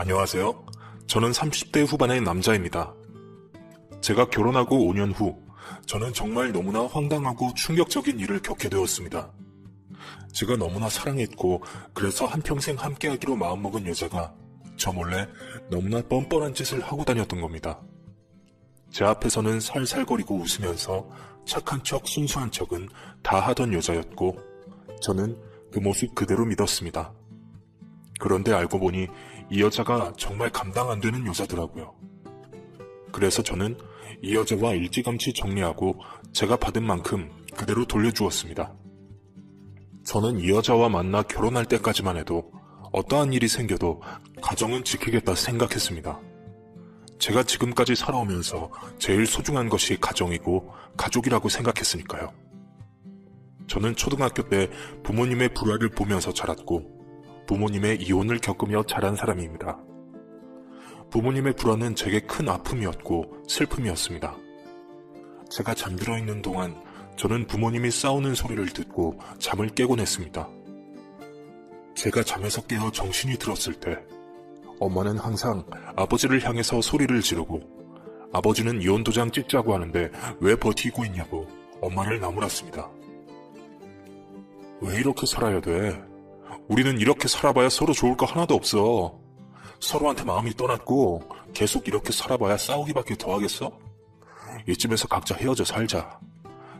안녕하세요. 저는 30대 후반의 남자입니다. 제가 결혼하고 5년 후, 저는 정말 너무나 황당하고 충격적인 일을 겪게 되었습니다. 제가 너무나 사랑했고, 그래서 한평생 함께하기로 마음먹은 여자가 저 몰래 너무나 뻔뻔한 짓을 하고 다녔던 겁니다. 제 앞에서는 살살거리고 웃으면서 착한 척, 순수한 척은 다 하던 여자였고, 저는 그 모습 그대로 믿었습니다. 그런데 알고 보니 이 여자가 정말 감당 안 되는 여자더라고요. 그래서 저는 이 여자와 일찌감치 정리하고 제가 받은 만큼 그대로 돌려주었습니다. 저는 이 여자와 만나 결혼할 때까지만 해도 어떠한 일이 생겨도 가정은 지키겠다 생각했습니다. 제가 지금까지 살아오면서 제일 소중한 것이 가정이고 가족이라고 생각했으니까요. 저는 초등학교 때 부모님의 불화를 보면서 자랐고 부모님의 이혼을 겪으며 자란 사람입니다. 부모님의 불화는 제게 큰 아픔이었고 슬픔이었습니다. 제가 잠들어 있는 동안 저는 부모님이 싸우는 소리를 듣고 잠을 깨곤 했습니다. 제가 잠에서 깨어 정신이 들었을 때 엄마는 항상 아버지를 향해서 소리를 지르고 아버지는 이혼 도장 찍자고 하는데 왜 버티고 있냐고 엄마를 나무랐습니다. 왜 이렇게 살아야 돼? 우리는 이렇게 살아봐야 서로 좋을 거 하나도 없어. 서로한테 마음이 떠났고 계속 이렇게 살아봐야 싸우기밖에 더 하겠어? 이쯤에서 각자 헤어져 살자.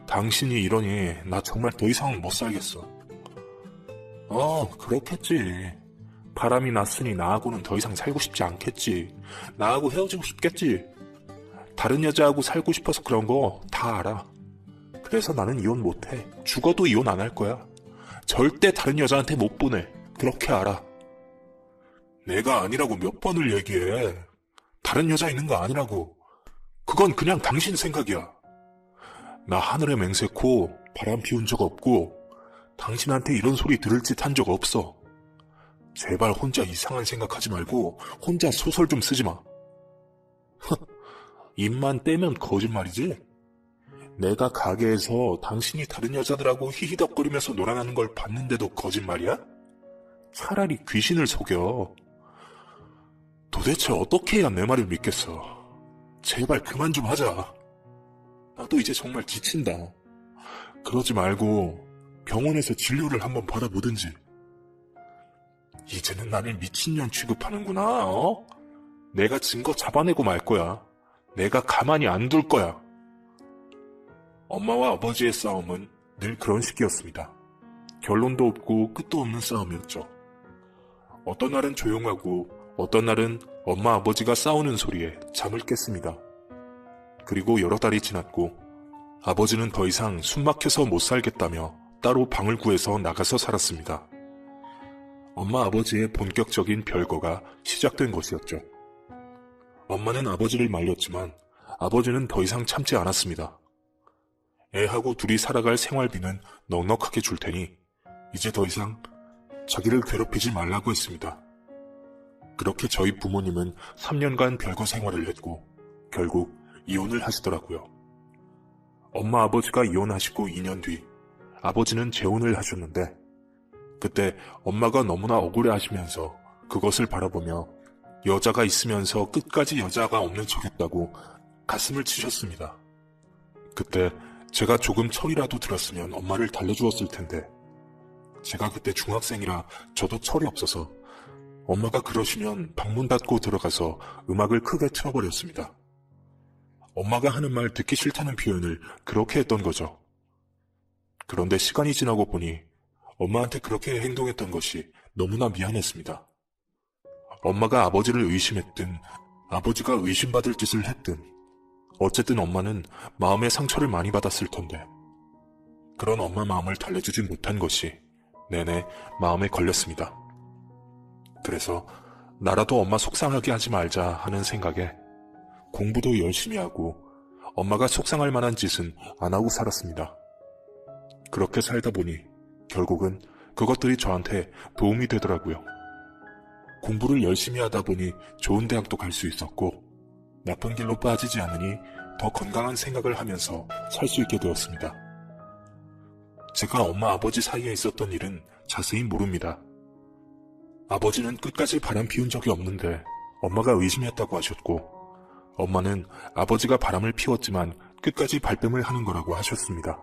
당신이 이러니 나 정말 더 이상은 못 살겠어. 그렇겠지. 바람이 났으니 나하고는 더 이상 살고 싶지 않겠지. 나하고 헤어지고 싶겠지. 다른 여자하고 살고 싶어서 그런 거 다 알아. 그래서 나는 이혼 못해. 죽어도 이혼 안 할 거야. 절대 다른 여자한테 못 보내. 그렇게 알아. 내가 아니라고 몇 번을 얘기해. 다른 여자 있는 거 아니라고. 그건 그냥 당신 생각이야. 나 하늘에 맹세코 바람 피운 적 없고 당신한테 이런 소리 들을 짓 한 적 없어. 제발 혼자 이상한 생각하지 말고 혼자 소설 좀 쓰지 마. 입만 떼면 거짓말이지? 내가 가게에서 당신이 다른 여자들하고 히히덕거리면서 놀아나는 걸 봤는데도 거짓말이야? 차라리 귀신을 속여. 도대체 어떻게 해야 내 말을 믿겠어? 제발 그만 좀 하자. 나도 이제 정말 지친다. 그러지 말고 병원에서 진료를 한번 받아보든지. 이제는 나를 미친년 취급하는구나. 내가 증거 잡아내고 말 거야. 내가 가만히 안 둘 거야. 엄마와 아버지의 싸움은 늘 그런 식이었습니다. 결론도 없고 끝도 없는 싸움이었죠. 어떤 날은 조용하고 어떤 날은 엄마 아버지가 싸우는 소리에 잠을 깼습니다. 그리고 여러 달이 지났고 아버지는 더 이상 숨 막혀서 못 살겠다며 따로 방을 구해서 나가서 살았습니다. 엄마 아버지의 본격적인 별거가 시작된 것이었죠. 엄마는 아버지를 말렸지만 아버지는 더 이상 참지 않았습니다. 애하고 둘이 살아갈 생활비는 넉넉하게 줄 테니 이제 더 이상 자기를 괴롭히지 말라고 했습니다. 그렇게 저희 부모님은 3년간 별거 생활을 했고 결국 이혼을 하시더라고요. 엄마 아버지가 이혼하시고 2년 뒤 아버지는 재혼을 하셨는데 그때 엄마가 너무나 억울해하시면서 그것을 바라보며 여자가 있으면서 끝까지 여자가 없는 척했다고 가슴을 치셨습니다. 그때 제가 조금 철이라도 들었으면 엄마를 달래주었을 텐데 제가 그때 중학생이라 저도 철이 없어서 엄마가 그러시면 방문 닫고 들어가서 음악을 크게 틀어버렸습니다. 엄마가 하는 말 듣기 싫다는 표현을 그렇게 했던 거죠. 그런데 시간이 지나고 보니 엄마한테 그렇게 행동했던 것이 너무나 미안했습니다. 엄마가 아버지를 의심했든 아버지가 의심받을 짓을 했든 어쨌든 엄마는 마음의 상처를 많이 받았을 텐데 그런 엄마 마음을 달래주지 못한 것이 내내 마음에 걸렸습니다. 그래서 나라도 엄마 속상하게 하지 말자 하는 생각에 공부도 열심히 하고 엄마가 속상할 만한 짓은 안 하고 살았습니다. 그렇게 살다 보니 결국은 그것들이 저한테 도움이 되더라고요. 공부를 열심히 하다 보니 좋은 대학도 갈 수 있었고 나쁜 길로 빠지지 않으니 더 건강한 생각을 하면서 살 수 있게 되었습니다. 제가 엄마 아버지 사이에 있었던 일은 자세히 모릅니다. 아버지는 끝까지 바람 피운 적이 없는데 엄마가 의심했다고 하셨고, 엄마는 아버지가 바람을 피웠지만 끝까지 발뺌을 하는 거라고 하셨습니다.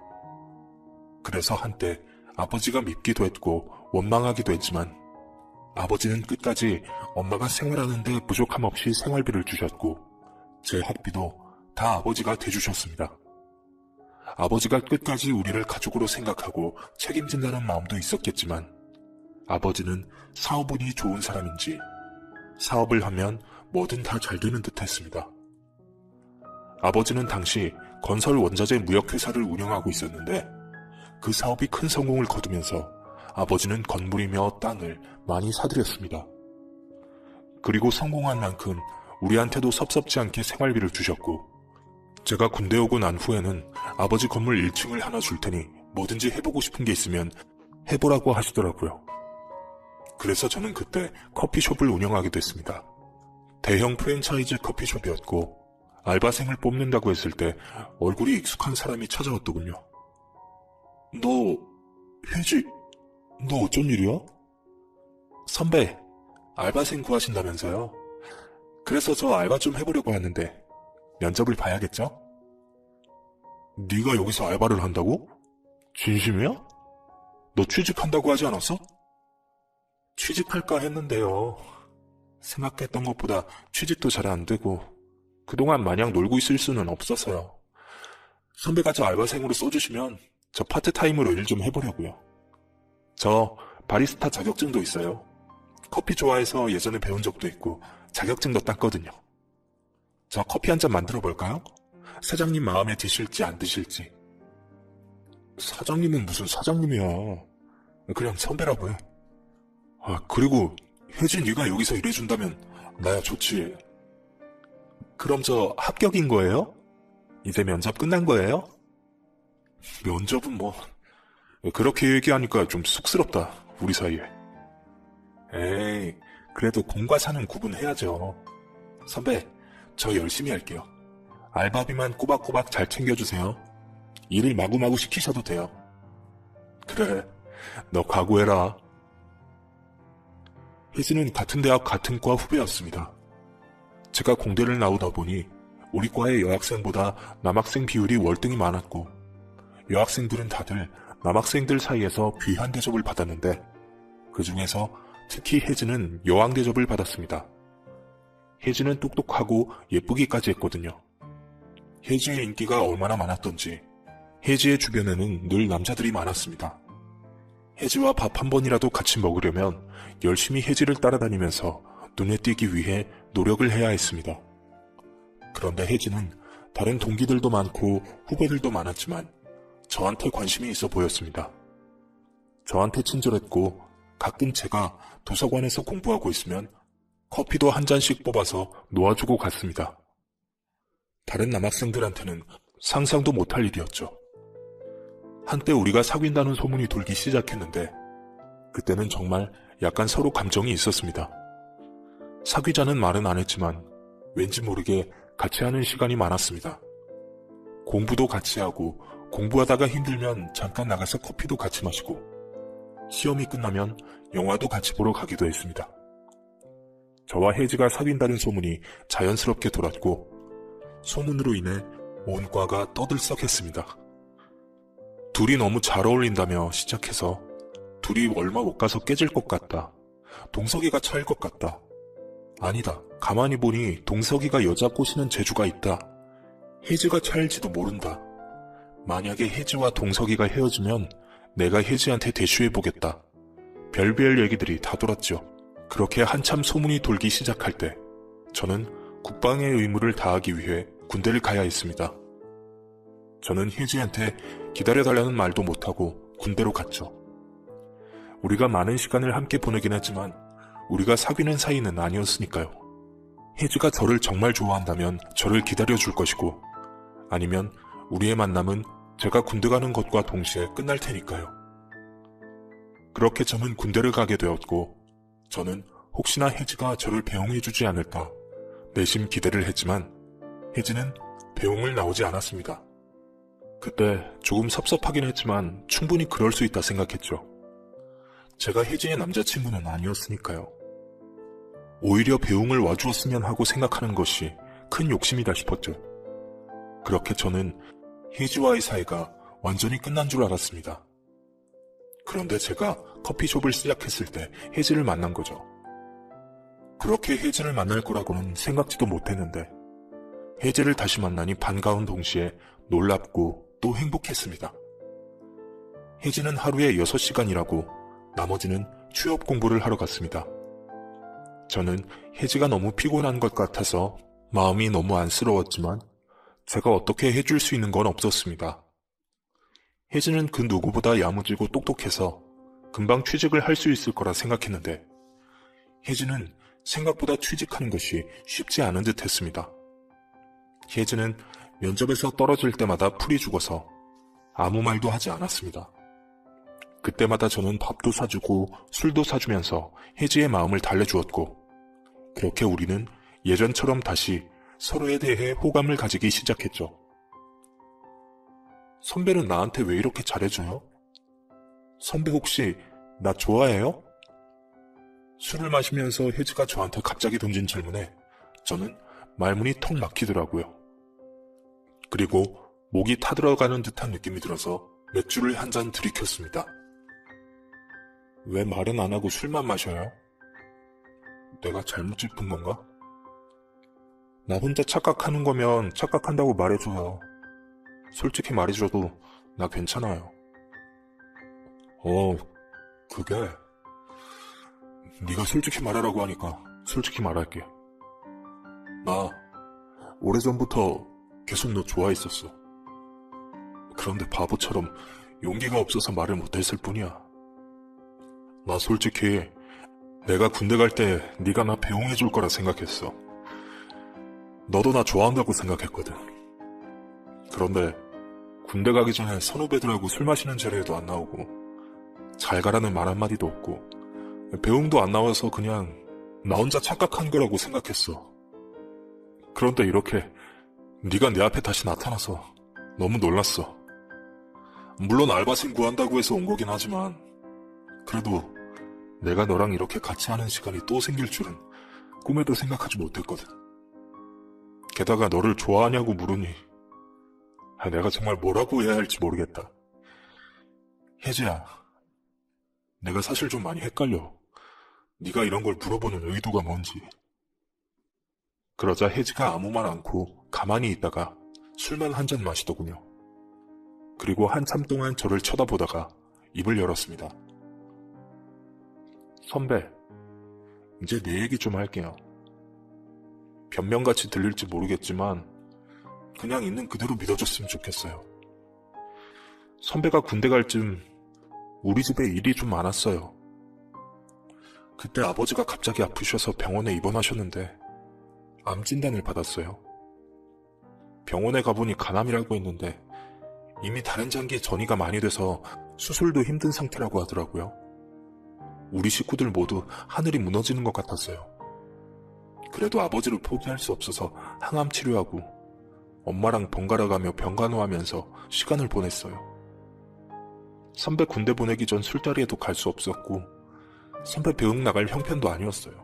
그래서 한때 아버지가 밉기도 했고 원망하기도 했지만 아버지는 끝까지 엄마가 생활하는데 부족함 없이 생활비를 주셨고 제 학비도 다 아버지가 대주셨습니다. 아버지가 끝까지 우리를 가족으로 생각하고 책임진다는 마음도 있었겠지만 아버지는 사업운이 좋은 사람인지 사업을 하면 뭐든 다 잘 되는 듯 했습니다. 아버지는 당시 건설 원자재 무역회사를 운영하고 있었는데 그 사업이 큰 성공을 거두면서 아버지는 건물이며 땅을 많이 사들였습니다. 그리고 성공한 만큼 우리한테도 섭섭지 않게 생활비를 주셨고 제가 군대 오고 난 후에는 아버지 건물 1층을 하나 줄 테니 뭐든지 해보고 싶은 게 있으면 해보라고 하시더라고요. 그래서 저는 그때 커피숍을 운영하게 됐습니다. 대형 프랜차이즈 커피숍이었고 알바생을 뽑는다고 했을 때 얼굴이 익숙한 사람이 찾아왔더군요. 너 어쩐 일이야? 선배, 알바생 구하신다면서요? 그래서 저 알바 좀 해보려고 하는데 면접을 봐야겠죠? 네가 여기서 알바를 한다고? 진심이야? 너 취직한다고 하지 않았어? 취직할까 했는데요. 생각했던 것보다 취직도 잘 안 되고 그동안 마냥 놀고 있을 수는 없어서요. 선배가 저 알바생으로 써주시면 저 파트타임으로 일 좀 해보려고요. 저 바리스타 자격증도 있어요. 커피 좋아해서 예전에 배운 적도 있고 자격증도 땄거든요. 저 커피 한 잔 만들어 볼까요? 사장님 마음에 드실지 안 드실지. 사장님은 무슨 사장님이야. 그냥 선배라고 해. 그리고 혜진 네가 여기서 일해준다면 나야 좋지. 그럼 저 합격인 거예요? 이제 면접 끝난 거예요? 면접은 뭐 그렇게 얘기하니까 좀 쑥스럽다 우리 사이에. 에이 그래도 공과 사는 구분해야죠. 선배 저 열심히 할게요. 알바비만 꼬박꼬박 잘 챙겨주세요. 일을 마구마구 시키셔도 돼요. 그래 너 각오해라. 혜진은 같은 대학 같은 과 후배였습니다. 제가 공대를 나오다 보니 우리 과의 여학생보다 남학생 비율이 월등히 많았고 여학생들은 다들 남학생들 사이에서 귀한 대접을 받았는데 그 중에서 특히 혜진은 여왕 대접을 받았습니다. 혜진은 똑똑하고 예쁘기까지 했거든요. 혜지의 인기가 얼마나 많았던지 혜지의 주변에는 늘 남자들이 많았습니다. 혜지와 밥 한 번이라도 같이 먹으려면 열심히 혜지를 따라다니면서 눈에 띄기 위해 노력을 해야 했습니다. 그런데 혜지는 다른 동기들도 많고 후배들도 많았지만 저한테 관심이 있어 보였습니다. 저한테 친절했고 가끔 제가 도서관에서 공부하고 있으면 커피도 한 잔씩 뽑아서 놓아주고 갔습니다. 다른 남학생들한테는 상상도 못할 일이었죠. 한때 우리가 사귄다는 소문이 돌기 시작했는데 그때는 정말 약간 서로 감정이 있었습니다. 사귀자는 말은 안 했지만 왠지 모르게 같이 하는 시간이 많았습니다. 공부도 같이 하고 공부하다가 힘들면 잠깐 나가서 커피도 같이 마시고 시험이 끝나면 영화도 같이 보러 가기도 했습니다. 저와 혜지가 사귄다는 소문이 자연스럽게 돌았고 소문으로 인해 온 과가 떠들썩했습니다. 둘이 너무 잘 어울린다며 시작해서 둘이 얼마 못 가서 깨질 것 같다. 동석이가 차일 것 같다. 아니다. 가만히 보니 동석이가 여자 꼬시는 재주가 있다. 혜지가 차일지도 모른다. 만약에 혜지와 동석이가 헤어지면 내가 혜지한테 대쉬해보겠다. 별별 얘기들이 다 돌았죠. 그렇게 한참 소문이 돌기 시작할 때 저는 국방의 의무를 다하기 위해 군대를 가야 했습니다. 저는 혜지한테 기다려달라는 말도 못하고 군대로 갔죠. 우리가 많은 시간을 함께 보내긴 했지만 우리가 사귀는 사이는 아니었으니까요. 혜지가 저를 정말 좋아한다면 저를 기다려줄 것이고 아니면 우리의 만남은 제가 군대 가는 것과 동시에 끝날 테니까요. 그렇게 저는 군대를 가게 되었고 저는 혹시나 혜지가 저를 배웅해주지 않을까 내심 기대를 했지만 혜지는 배웅을 나오지 않았습니다. 그때 조금 섭섭하긴 했지만 충분히 그럴 수 있다 생각했죠. 제가 혜지의 남자친구는 아니었으니까요. 오히려 배웅을 와주었으면 하고 생각하는 것이 큰 욕심이다 싶었죠. 그렇게 저는 혜지와의 사이가 완전히 끝난 줄 알았습니다. 그런데 제가 커피숍을 시작했을 때 혜지를 만난 거죠. 그렇게 혜지를 만날 거라고는 생각지도 못했는데 혜지를 다시 만나니 반가운 동시에 놀랍고 또 행복했습니다. 혜지는 하루에 6시간 일하고 나머지는 취업 공부를 하러 갔습니다. 저는 혜지가 너무 피곤한 것 같아서 마음이 너무 안쓰러웠지만 제가 어떻게 해줄 수 있는 건 없었습니다. 혜지는 그 누구보다 야무지고 똑똑해서 금방 취직을 할 수 있을 거라 생각했는데 혜지는 생각보다 취직하는 것이 쉽지 않은 듯 했습니다. 혜지는 면접에서 떨어질 때마다 풀이 죽어서 아무 말도 하지 않았습니다. 그때마다 저는 밥도 사주고 술도 사주면서 혜지의 마음을 달래주었고 그렇게 우리는 예전처럼 다시 서로에 대해 호감을 가지기 시작했죠. 선배는 나한테 왜 이렇게 잘해줘요? 선배 혹시 나 좋아해요? 술을 마시면서 혜지가 저한테 갑자기 던진 질문에 저는 말문이 턱 막히더라고요. 그리고 목이 타들어가는 듯한 느낌이 들어서 맥주를 한 잔 들이켰습니다. 왜 말은 안 하고 술만 마셔요? 내가 잘못 짚은 건가? 나 혼자 착각하는 거면 착각한다고 말해줘요. 솔직히 말해줘도 나 괜찮아요. 그게 네가 솔직히 말하라고 하니까 솔직히 말할게. 나 오래전부터 계속 너 좋아했었어. 그런데 바보처럼 용기가 없어서 말을 못했을 뿐이야. 나 솔직히 내가 군대 갈 때 네가 나 배웅해줄 거라 생각했어. 너도 나 좋아한다고 생각했거든. 그런데 군대 가기 전에 선후배들하고 술 마시는 자리에도 안 나오고 잘 가라는 말 한마디도 없고 배웅도 안 나와서 그냥 나 혼자 착각한 거라고 생각했어. 그런데 이렇게 네가 내 앞에 다시 나타나서 너무 놀랐어. 물론 알바생 구한다고 해서 온 거긴 하지만 그래도 내가 너랑 이렇게 같이 하는 시간이 또 생길 줄은 꿈에도 생각하지 못했거든. 게다가 너를 좋아하냐고 물으니 내가 정말 뭐라고 해야 할지 모르겠다. 혜지야, 내가 사실 좀 많이 헷갈려. 네가 이런 걸 물어보는 의도가 뭔지. 그러자 혜지가 아무 말 않고 가만히 있다가 술만 한 잔 마시더군요. 그리고 한참 동안 저를 쳐다보다가 입을 열었습니다. 선배, 이제 내 얘기 좀 할게요. 변명같이 들릴지 모르겠지만 그냥 있는 그대로 믿어줬으면 좋겠어요. 선배가 군대 갈 쯤 우리 집에 일이 좀 많았어요. 그때 아버지가 갑자기 아프셔서 병원에 입원하셨는데 암 진단을 받았어요. 병원에 가보니 간암이라고 했는데 이미 다른 장기에 전이가 많이 돼서 수술도 힘든 상태라고 하더라고요. 우리 식구들 모두 하늘이 무너지는 것 같았어요. 그래도 아버지를 포기할 수 없어서 항암 치료하고 엄마랑 번갈아 가며 병간호하면서 시간을 보냈어요. 선배 군대 보내기 전 술자리에도 갈 수 없었고 선배 배웅 나갈 형편도 아니었어요.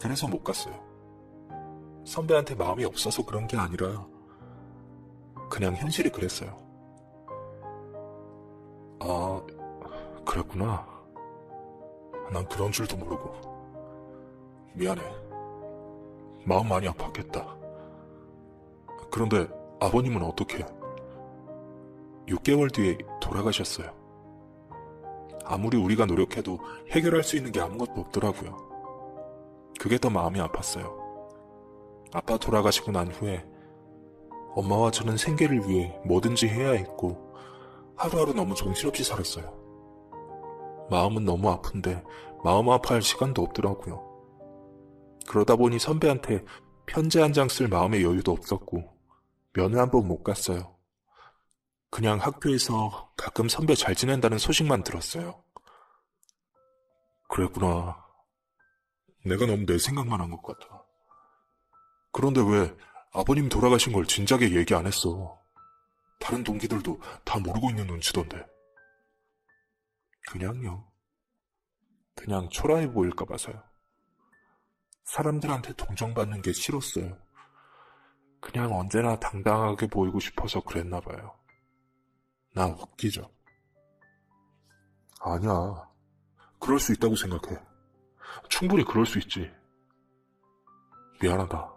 그래서 못 갔어요. 선배한테 마음이 없어서 그런 게 아니라 그냥 현실이 그랬어요. 아, 그랬구나. 난 그런 줄도 모르고. 미안해. 마음 많이 아팠겠다. 그런데 아버님은 어떻게? 6개월 뒤에 돌아가셨어요. 아무리 우리가 노력해도 해결할 수 있는 게 아무것도 없더라고요. 그게 더 마음이 아팠어요. 아빠 돌아가시고 난 후에 엄마와 저는 생계를 위해 뭐든지 해야 했고 하루하루 너무 정신없이 살았어요. 마음은 너무 아픈데 마음 아파할 시간도 없더라고요. 그러다 보니 선배한테 편지 한 장 쓸 마음의 여유도 없었고 면회 한 번 못 갔어요. 그냥 학교에서 가끔 선배 잘 지낸다는 소식만 들었어요. 그랬구나. 내가 너무 내 생각만 한 것 같아. 그런데 왜 아버님 돌아가신 걸 진작에 얘기 안 했어? 다른 동기들도 다 모르고 있는 눈치던데. 그냥요. 그냥 초라해 보일까 봐서요. 사람들한테 동정받는 게 싫었어요. 그냥 언제나 당당하게 보이고 싶어서 그랬나 봐요. 나 웃기죠? 아니야. 그럴 수 있다고 생각해. 충분히 그럴 수 있지. 미안하다.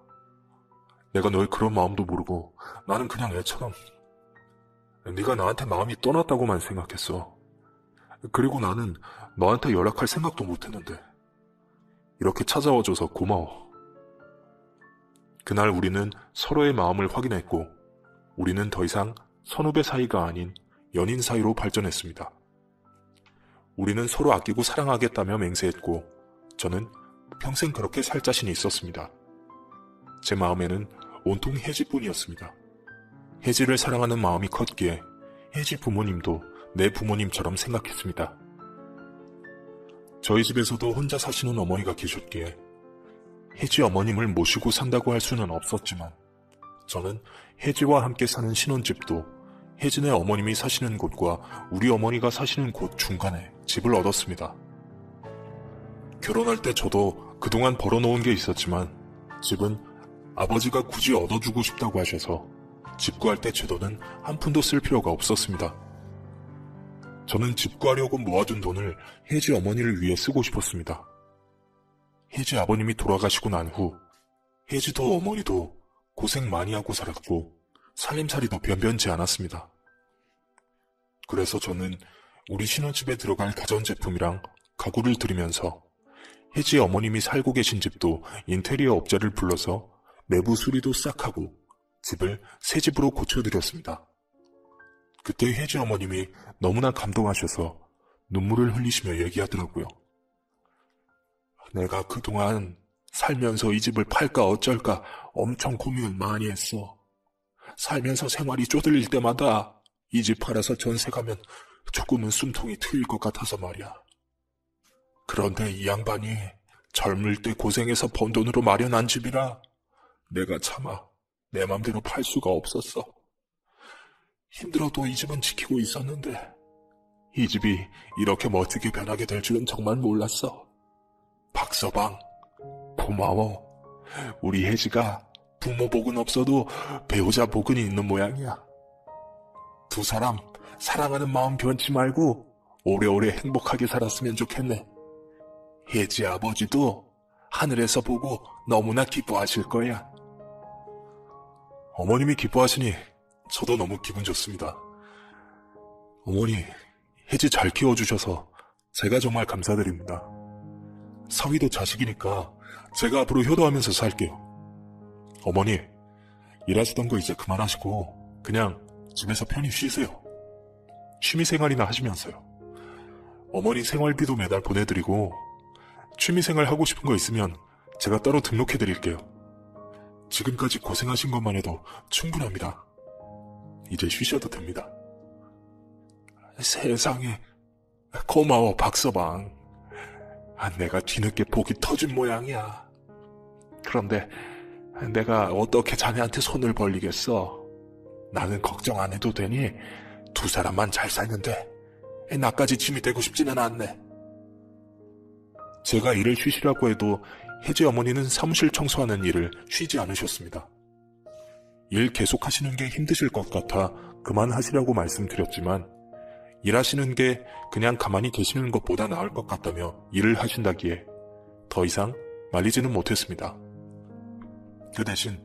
내가 너의 그런 마음도 모르고 나는 그냥 애처럼 네가 나한테 마음이 떠났다고만 생각했어. 그리고 나는 너한테 연락할 생각도 못했는데 이렇게 찾아와줘서 고마워. 그날 우리는 서로의 마음을 확인했고 우리는 더 이상 선후배 사이가 아닌 연인 사이로 발전했습니다. 우리는 서로 아끼고 사랑하겠다며 맹세했고 저는 평생 그렇게 살 자신이 있었습니다. 제 마음에는 온통 혜지뿐이었습니다. 혜지를 사랑하는 마음이 컸기에 혜지 부모님도 내 부모님처럼 생각했습니다. 저희 집에서도 혼자 사시는 어머니가 계셨기에 혜지 어머님을 모시고 산다고 할 수는 없었지만 저는 혜지와 함께 사는 신혼집도 혜진의 어머님이 사시는 곳과 우리 어머니가 사시는 곳 중간에 집을 얻었습니다. 결혼할 때 저도 그동안 벌어놓은 게 있었지만 집은 아버지가 굳이 얻어주고 싶다고 하셔서 집 구할 때 제 돈은 한 푼도 쓸 필요가 없었습니다. 저는 집 구하려고 모아둔 돈을 혜지 어머니를 위해 쓰고 싶었습니다. 혜지 아버님이 돌아가시고 난 후 혜지도 어머니도 고생 많이 하고 살았고 살림살이도 변변치 않았습니다. 그래서 저는 우리 신혼집에 들어갈 가전제품이랑 가구를 들이면서 혜지 어머님이 살고 계신 집도 인테리어 업자를 불러서 내부 수리도 싹 하고 집을 새 집으로 고쳐드렸습니다. 그때 혜지 어머님이 너무나 감동하셔서 눈물을 흘리시며 얘기하더라고요. 내가 그동안 살면서 이 집을 팔까 어쩔까 엄청 고민 많이 했어. 살면서 생활이 쪼들릴 때마다 이 집 팔아서 전세 가면 조금은 숨통이 트일 것 같아서 말이야. 그런데 이 양반이 젊을 때 고생해서 번 돈으로 마련한 집이라 내가 차마 내 맘대로 팔 수가 없었어. 힘들어도 이 집은 지키고 있었는데 이 집이 이렇게 멋지게 변하게 될 줄은 정말 몰랐어. 박서방, 고마워. 우리 혜지가 부모 복은 없어도 배우자 복은 있는 모양이야. 두 사람 사랑하는 마음 변치 말고 오래오래 행복하게 살았으면 좋겠네. 혜지 아버지도 하늘에서 보고 너무나 기뻐하실 거야. 어머님이 기뻐하시니 저도 너무 기분 좋습니다. 어머니, 혜지 잘 키워주셔서 제가 정말 감사드립니다. 사위도 자식이니까 제가 앞으로 효도하면서 살게요. 어머니, 일하시던 거 이제 그만하시고 그냥 집에서 편히 쉬세요. 취미생활이나 하시면서요. 어머니 생활비도 매달 보내드리고 취미생활 하고 싶은 거 있으면 제가 따로 등록해드릴게요. 지금까지 고생하신 것만 해도 충분합니다. 이제 쉬셔도 됩니다. 세상에, 고마워 박서방. 내가 뒤늦게 복이 터진 모양이야. 그런데 내가 어떻게 자네한테 손을 벌리겠어. 나는 걱정 안 해도 되니 두 사람만 잘 살면 돼. 나까지 짐이 되고 싶지는 않네. 제가 일을 쉬시라고 해도 혜지 어머니는 사무실 청소하는 일을 쉬지 않으셨습니다. 일 계속하시는 게 힘드실 것 같아 그만하시라고 말씀드렸지만 일하시는 게 그냥 가만히 계시는 것보다 나을 것 같다며 일을 하신다기에 더 이상 말리지는 못했습니다. 그 대신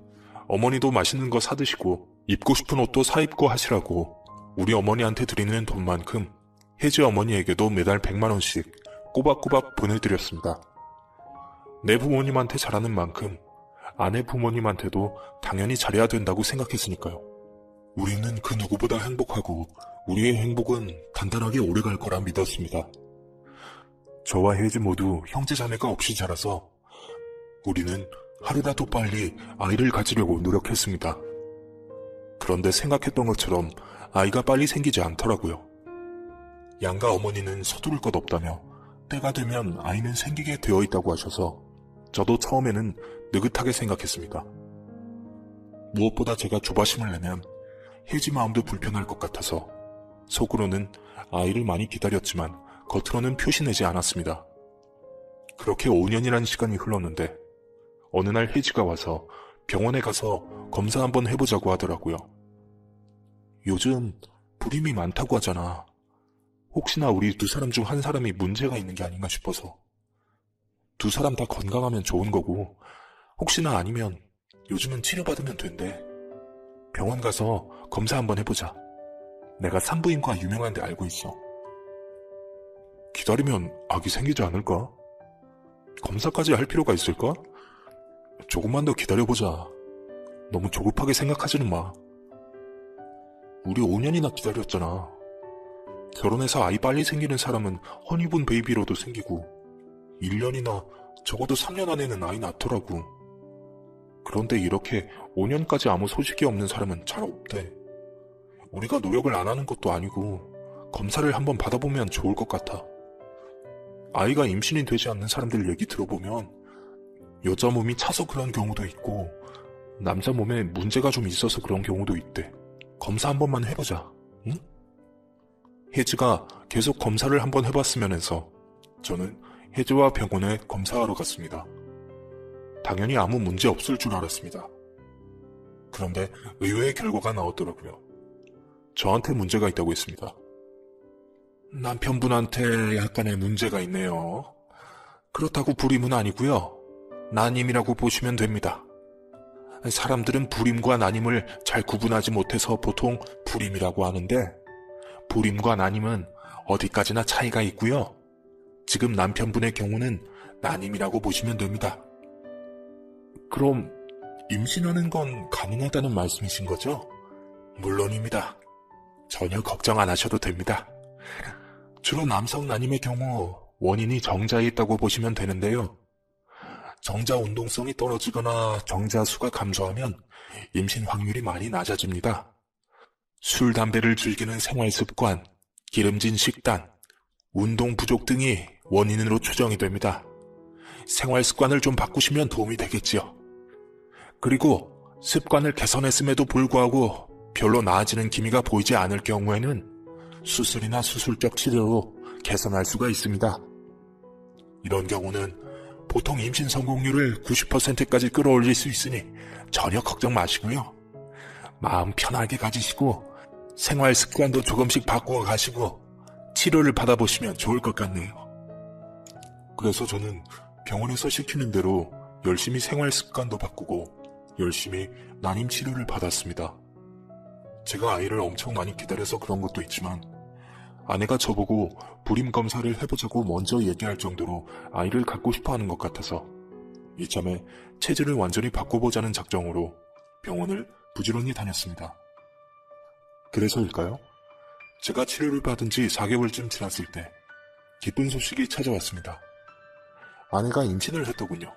어머니도 맛있는 거 사드시고 입고 싶은 옷도 사입고 하시라고 우리 어머니한테 드리는 돈만큼 혜지 어머니에게도 매달 100만 원씩 꼬박꼬박 보내드렸습니다. 내 부모님한테 잘하는 만큼 아내 부모님한테도 당연히 잘해야 된다고 생각했으니까요. 우리는 그 누구보다 행복하고 우리의 행복은 단단하게 오래갈 거라 믿었습니다. 저와 혜지 모두 형제자매가 없이 자라서 우리는 하루라도 빨리 아이를 가지려고 노력했습니다. 그런데 생각했던 것처럼 아이가 빨리 생기지 않더라고요. 양가 어머니는 서두를 것 없다며 때가 되면 아이는 생기게 되어 있다고 하셔서 저도 처음에는 느긋하게 생각했습니다. 무엇보다 제가 조바심을 내면 혜지 마음도 불편할 것 같아서 속으로는 아이를 많이 기다렸지만 겉으로는 표시내지 않았습니다. 그렇게 5년이라는 시간이 흘렀는데 어느 날 혜지가 와서 병원에 가서 검사 한번 해보자고 하더라고요. 요즘 불임이 많다고 하잖아. 혹시나 우리 두 사람 중 한 사람이 문제가 있는 게 아닌가 싶어서. 두 사람 다 건강하면 좋은 거고, 혹시나 아니면 요즘은 치료받으면 된대. 병원 가서 검사 한번 해보자. 내가 산부인과 유명한 데 알고 있어. 기다리면 아기 생기지 않을까? 검사까지 할 필요가 있을까? 조금만 더 기다려보자. 너무 조급하게 생각하지는 마. 우리 5년이나 기다렸잖아. 결혼해서 아이 빨리 생기는 사람은 허니문 베이비로도 생기고 1년이나 적어도 3년 안에는 아이 낳더라고. 그런데 이렇게 5년까지 아무 소식이 없는 사람은 잘 없대. 우리가 노력을 안 하는 것도 아니고 검사를 한번 받아보면 좋을 것 같아. 아이가 임신이 되지 않는 사람들 얘기 들어보면 여자 몸이 차서 그런 경우도 있고 남자 몸에 문제가 좀 있어서 그런 경우도 있대. 검사 한 번만 해보자. 응? 혜지가 계속 검사를 한번 해봤으면 해서 저는 혜지와 병원에 검사하러 갔습니다. 당연히 아무 문제 없을 줄 알았습니다. 그런데 의외의 결과가 나왔더라고요. 저한테 문제가 있다고 했습니다. 남편분한테 약간의 문제가 있네요. 그렇다고 불임은 아니고요. 난임이라고 보시면 됩니다. 사람들은 불임과 난임을 잘 구분하지 못해서 보통 불임이라고 하는데 불임과 난임은 어디까지나 차이가 있고요. 지금 남편분의 경우는 난임이라고 보시면 됩니다. 그럼 임신하는 건 가능하다는 말씀이신 거죠? 물론입니다. 전혀 걱정 안 하셔도 됩니다. 주로 남성 난임의 경우 원인이 정자에 있다고 보시면 되는데요. 정자 운동성이 떨어지거나 정자 수가 감소하면 임신 확률이 많이 낮아집니다. 술, 담배를 즐기는 생활 습관, 기름진 식단, 운동 부족 등이 원인으로 추정이 됩니다. 생활 습관을 좀 바꾸시면 도움이 되겠지요. 그리고 습관을 개선했음에도 불구하고 별로 나아지는 기미가 보이지 않을 경우에는 수술이나 수술적 치료로 개선할 수가 있습니다. 이런 경우는 보통 임신 성공률을 90%까지 끌어올릴 수 있으니 전혀 걱정 마시고요. 마음 편하게 가지시고 생활 습관도 조금씩 바꾸어 가시고 치료를 받아보시면 좋을 것 같네요. 그래서 저는 병원에서 시키는 대로 열심히 생활 습관도 바꾸고 열심히 난임 치료를 받았습니다. 제가 아이를 엄청 많이 기다려서 그런 것도 있지만 아내가 저보고 불임 검사를 해보자고 먼저 얘기할 정도로 아이를 갖고 싶어하는 것 같아서 이참에 체질을 완전히 바꿔보자는 작정으로 병원을 부지런히 다녔습니다. 그래서일까요? 제가 치료를 받은 지 4개월쯤 지났을 때 기쁜 소식이 찾아왔습니다. 아내가 임신을 했더군요.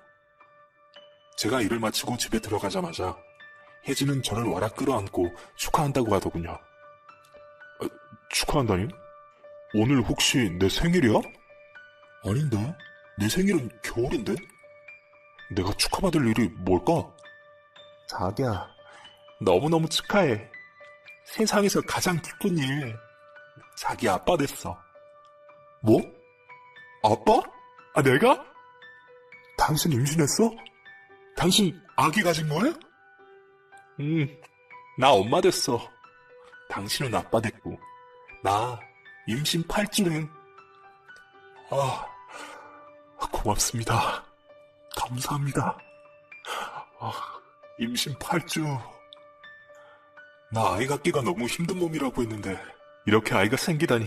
제가 일을 마치고 집에 들어가자마자 혜지는 저를 와락 끌어안고 축하한다고 하더군요. 축하한다니? 오늘 혹시 내 생일이야? 아닌데? 내 생일은 겨울인데? 내가 축하받을 일이 뭘까? 자기야, 너무너무 축하해. 세상에서 가장 기쁜 일. 자기 아빠 됐어. 뭐? 아빠? 아, 내가? 당신 임신했어? 당신 아기 가진 거야? 나 엄마 됐어. 당신은 아빠 됐고 나 임신 8주네. 고맙습니다. 감사합니다. 임신 8주. 나 아이 갖기가 너무 힘든 몸이라고 했는데 이렇게 아이가 생기다니.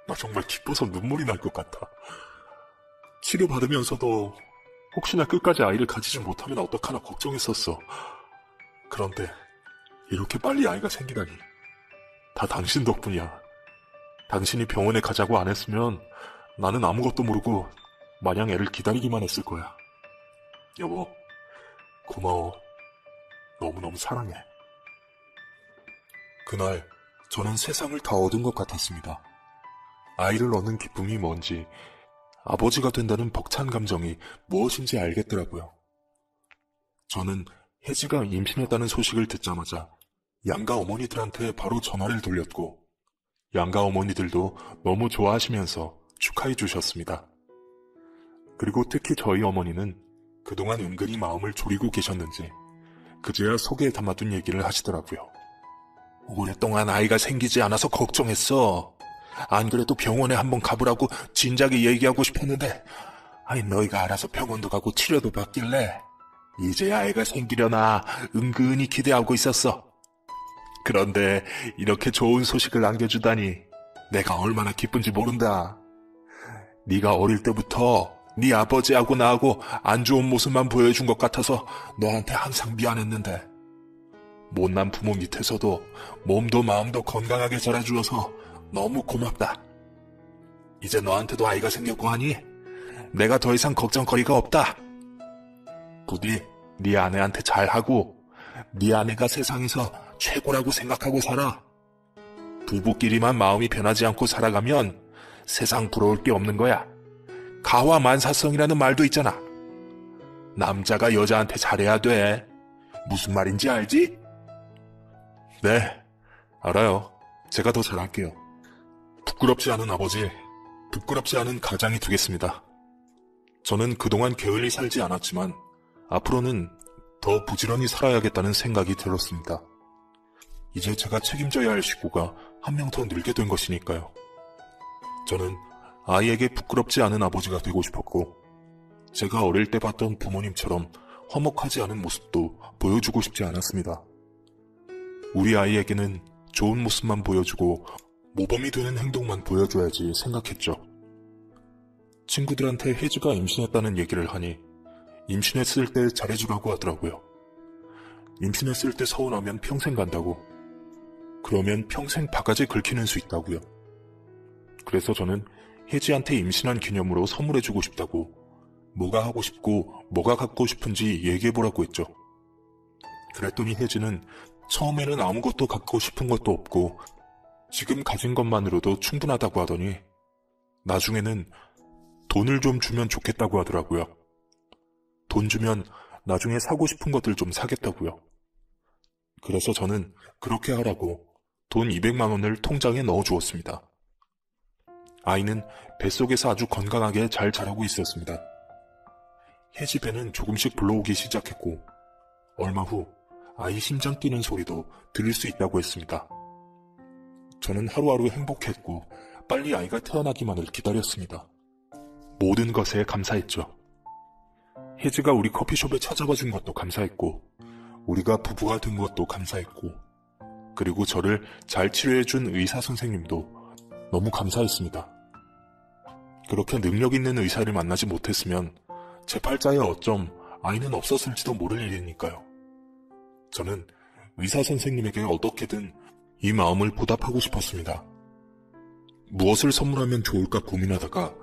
나 정말 기뻐서 눈물이 날 것 같아. 치료받으면서도 혹시나 끝까지 아이를 가지지 못하면 어떡하나 걱정했었어. 그런데 이렇게 빨리 아이가 생기다니. 다 당신 덕분이야. 당신이 병원에 가자고 안 했으면 나는 아무것도 모르고 마냥 애를 기다리기만 했을 거야. 여보, 고마워. 너무너무 사랑해. 그날 저는 세상을 다 얻은 것 같았습니다. 아이를 얻는 기쁨이 뭔지, 아버지가 된다는 벅찬 감정이 무엇인지 알겠더라고요. 저는 혜지가 임신했다는 소식을 듣자마자 양가 어머니들한테 바로 전화를 돌렸고 양가 어머니들도 너무 좋아하시면서 축하해 주셨습니다. 그리고 특히 저희 어머니는 그동안 은근히 마음을 졸이고 계셨는지 그제야 속에 담아둔 얘기를 하시더라고요. 오랫동안 아이가 생기지 않아서 걱정했어. 안 그래도 병원에 한번 가보라고 진작에 얘기하고 싶었는데 너희가 알아서 병원도 가고 치료도 받길래 이제 아이가 생기려나 은근히 기대하고 있었어. 그런데 이렇게 좋은 소식을 안겨주다니 내가 얼마나 기쁜지 모른다. 네가 어릴 때부터 네 아버지하고 나하고 안 좋은 모습만 보여준 것 같아서 너한테 항상 미안했는데 못난 부모 밑에서도 몸도 마음도 건강하게 자라주어서 너무 고맙다. 이제 너한테도 아이가 생겼고 하니 내가 더 이상 걱정거리가 없다. 부디 네 아내한테 잘하고 네 아내가 세상에서 최고라고 생각하고 살아. 부부끼리만 마음이 변하지 않고 살아가면 세상 부러울 게 없는 거야. 가화만사성이라는 말도 있잖아. 남자가 여자한테 잘해야 돼. 무슨 말인지 알지? 네, 알아요. 제가 더 잘할게요. 부끄럽지 않은 아버지, 부끄럽지 않은 가장이 되겠습니다. 저는 그동안 게을리 살지 않았지만 앞으로는 더 부지런히 살아야겠다는 생각이 들었습니다. 이제 제가 책임져야 할 식구가 한 명 더 늘게 된 것이니까요. 저는 아이에게 부끄럽지 않은 아버지가 되고 싶었고 제가 어릴 때 봤던 부모님처럼 화목하지 않은 모습도 보여주고 싶지 않았습니다. 우리 아이에게는 좋은 모습만 보여주고 모범이 되는 행동만 보여줘야지 생각했죠. 친구들한테 혜지가 임신했다는 얘기를 하니 임신했을 때 잘해주라고 하더라고요. 임신했을 때 서운하면 평생 간다고. 그러면 평생 바가지 긁히는 수 있다고요. 그래서 저는 혜지한테 임신한 기념으로 선물해주고 싶다고 뭐가 하고 싶고 뭐가 갖고 싶은지 얘기해보라고 했죠. 그랬더니 혜지는 처음에는 아무것도 갖고 싶은 것도 없고 지금 가진 것만으로도 충분하다고 하더니 나중에는 돈을 좀 주면 좋겠다고 하더라고요. 돈 주면 나중에 사고 싶은 것들 좀 사겠다고요. 그래서 저는 그렇게 하라고 돈 200만 원을 통장에 넣어주었습니다. 아이는 뱃속에서 아주 건강하게 잘 자라고 있었습니다. 혜지 배는 조금씩 불러오기 시작했고 얼마 후 아이 심장 뛰는 소리도 들을 수 있다고 했습니다. 저는 하루하루 행복했고 빨리 아이가 태어나기만을 기다렸습니다. 모든 것에 감사했죠. 혜지가 우리 커피숍에 찾아와 준 것도 감사했고 우리가 부부가 된 것도 감사했고 그리고 저를 잘 치료해준 의사 선생님도 너무 감사했습니다. 그렇게 능력 있는 의사를 만나지 못했으면 제 팔자에 어쩜 아이는 없었을지도 모를 일이니까요. 저는 의사 선생님에게 어떻게든 이 마음을 보답하고 싶었습니다. 무엇을 선물하면 좋을까 고민하다가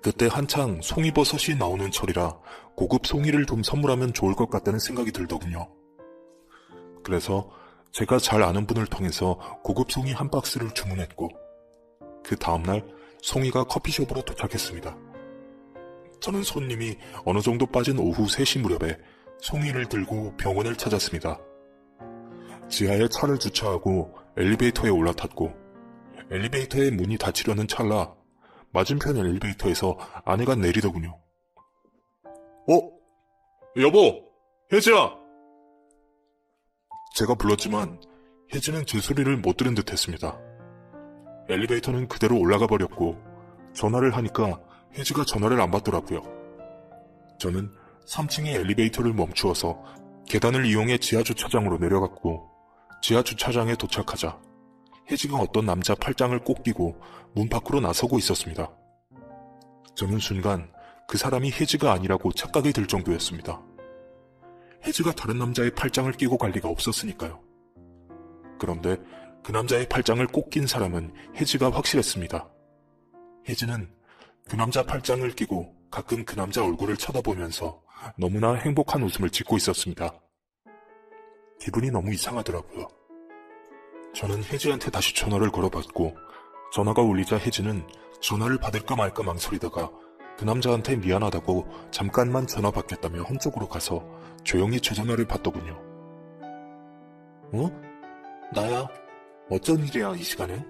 그때 한창 송이버섯이 나오는 철이라 고급 송이를 좀 선물하면 좋을 것 같다는 생각이 들더군요. 그래서 제가 잘 아는 분을 통해서 고급 송이 한 박스를 주문했고 그 다음날 송이가 커피숍으로 도착했습니다. 저는 손님이 어느 정도 빠진 오후 3시 무렵에 송이를 들고 병원을 찾았습니다. 지하에 차를 주차하고 엘리베이터에 올라탔고 엘리베이터의 문이 닫히려는 찰나 맞은편 엘리베이터에서 아내가 내리더군요. 여보, 혜지야! 제가 불렀지만 혜지는 제 소리를 못 들은 듯 했습니다. 엘리베이터는 그대로 올라가 버렸고 전화를 하니까 혜지가 전화를 안 받더라고요. 저는 3층의 엘리베이터를 멈추어서 계단을 이용해 지하주차장으로 내려갔고 지하주차장에 도착하자 혜지가 어떤 남자 팔짱을 꼭 끼고 문 밖으로 나서고 있었습니다. 저는 순간 그 사람이 혜지가 아니라고 착각이 들 정도였습니다. 혜지가 다른 남자의 팔짱을 끼고 갈 리가 없었으니까요. 그런데 그 남자의 팔짱을 꼭 낀 사람은 혜지가 확실했습니다. 혜지는 그 남자 팔짱을 끼고 가끔 그 남자 얼굴을 쳐다보면서 너무나 행복한 웃음을 짓고 있었습니다. 기분이 너무 이상하더라고요. 저는 혜지한테 다시 전화를 걸어봤고 전화가 울리자 혜지는 전화를 받을까 말까 망설이다가 그 남자한테 미안하다고 잠깐만 전화 받겠다며 한쪽으로 가서 조용히 제 전화를 받더군요. 나야? 어쩐 일이야 이 시간에?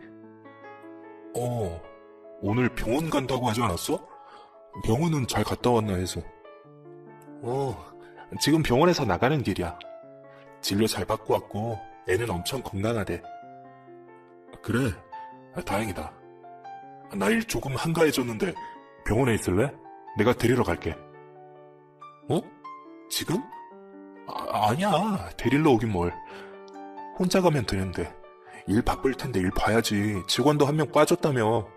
오늘 병원 간다고 하지 않았어? 병원은 잘 갔다 왔나 해서. 지금 병원에서 나가는 길이야. 진료 잘 받고 왔고 애는 엄청 건강하대. 그래, 다행이다. 나 일 조금 한가해졌는데 병원에 있을래? 내가 데리러 갈게. 지금? 아니야, 데리러 오긴 뭘. 혼자 가면 되는데. 일 바쁠 텐데 일 봐야지. 직원도 한 명 빠졌다며.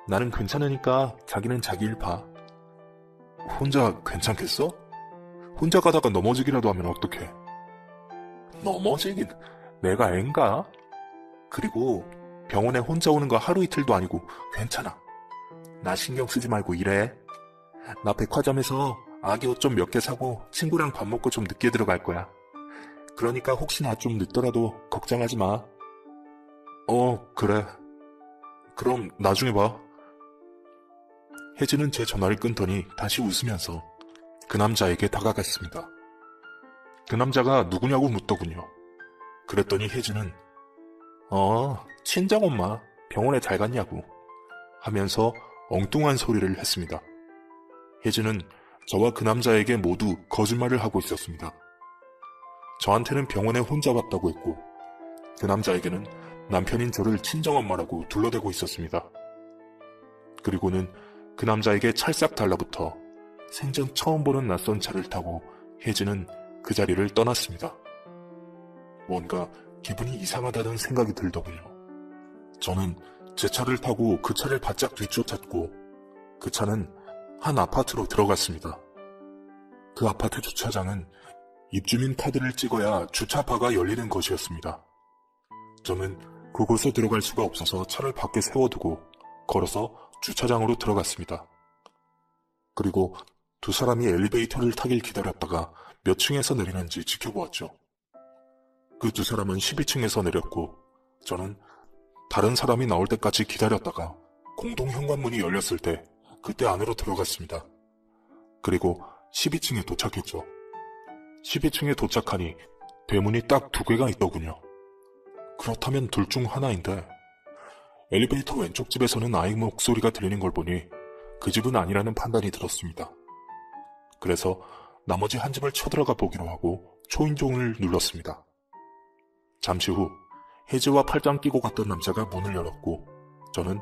나는 괜찮으니까 자기는 자기 일 봐. 혼자 괜찮겠어? 혼자 가다가 넘어지기라도 하면 어떡해? 넘어지긴 내가 앤가? 그리고 병원에 혼자 오는 거 하루 이틀도 아니고 괜찮아. 나 신경 쓰지 말고 일해. 나 백화점에서 아기 옷 좀 몇 개 사고 친구랑 밥 먹고 좀 늦게 들어갈 거야. 그러니까 혹시나 좀 늦더라도 걱정하지 마. 그래. 그럼 나중에 봐. 혜진은 제 전화를 끊더니 다시 웃으면서 그 남자에게 다가갔습니다. 그 남자가 누구냐고 묻더군요. 그랬더니 혜진은 친정엄마 병원에 잘 갔냐고 하면서 엉뚱한 소리를 했습니다. 혜진은 저와 그 남자에게 모두 거짓말을 하고 있었습니다. 저한테는 병원에 혼자 왔다고 했고 그 남자에게는 남편인 저를 친정엄마라고 둘러대고 있었습니다. 그리고는 그 남자에게 찰싹 달라붙어 생전 처음 보는 낯선 차를 타고 혜진은 그 자리를 떠났습니다. 뭔가 기분이 이상하다는 생각이 들더군요. 저는 제 차를 타고 그 차를 바짝 뒤쫓았고 그 차는 한 아파트로 들어갔습니다. 그 아파트 주차장은 입주민 카드를 찍어야 주차바가 열리는 것이었습니다. 저는 그곳에 들어갈 수가 없어서 차를 밖에 세워두고 걸어서 주차장으로 들어갔습니다. 그리고 두 사람이 엘리베이터를 타길 기다렸다가 몇 층에서 내리는지 지켜보았죠. 그 두 사람은 12층에서 내렸고 저는 다른 사람이 나올 때까지 기다렸다가 공동 현관문이 열렸을 때 그때 안으로 들어갔습니다. 그리고 12층에 도착했죠. 12층에 도착하니 대문이 딱 두 개가 있더군요. 그렇다면 둘 중 하나인데 엘리베이터 왼쪽 집에서는 아이 목소리가 들리는 걸 보니 그 집은 아니라는 판단이 들었습니다. 그래서 나머지 한 집을 쳐들어가 보기로 하고 초인종을 눌렀습니다. 잠시 후 혜지와 팔짱 끼고 갔던 남자가 문을 열었고 저는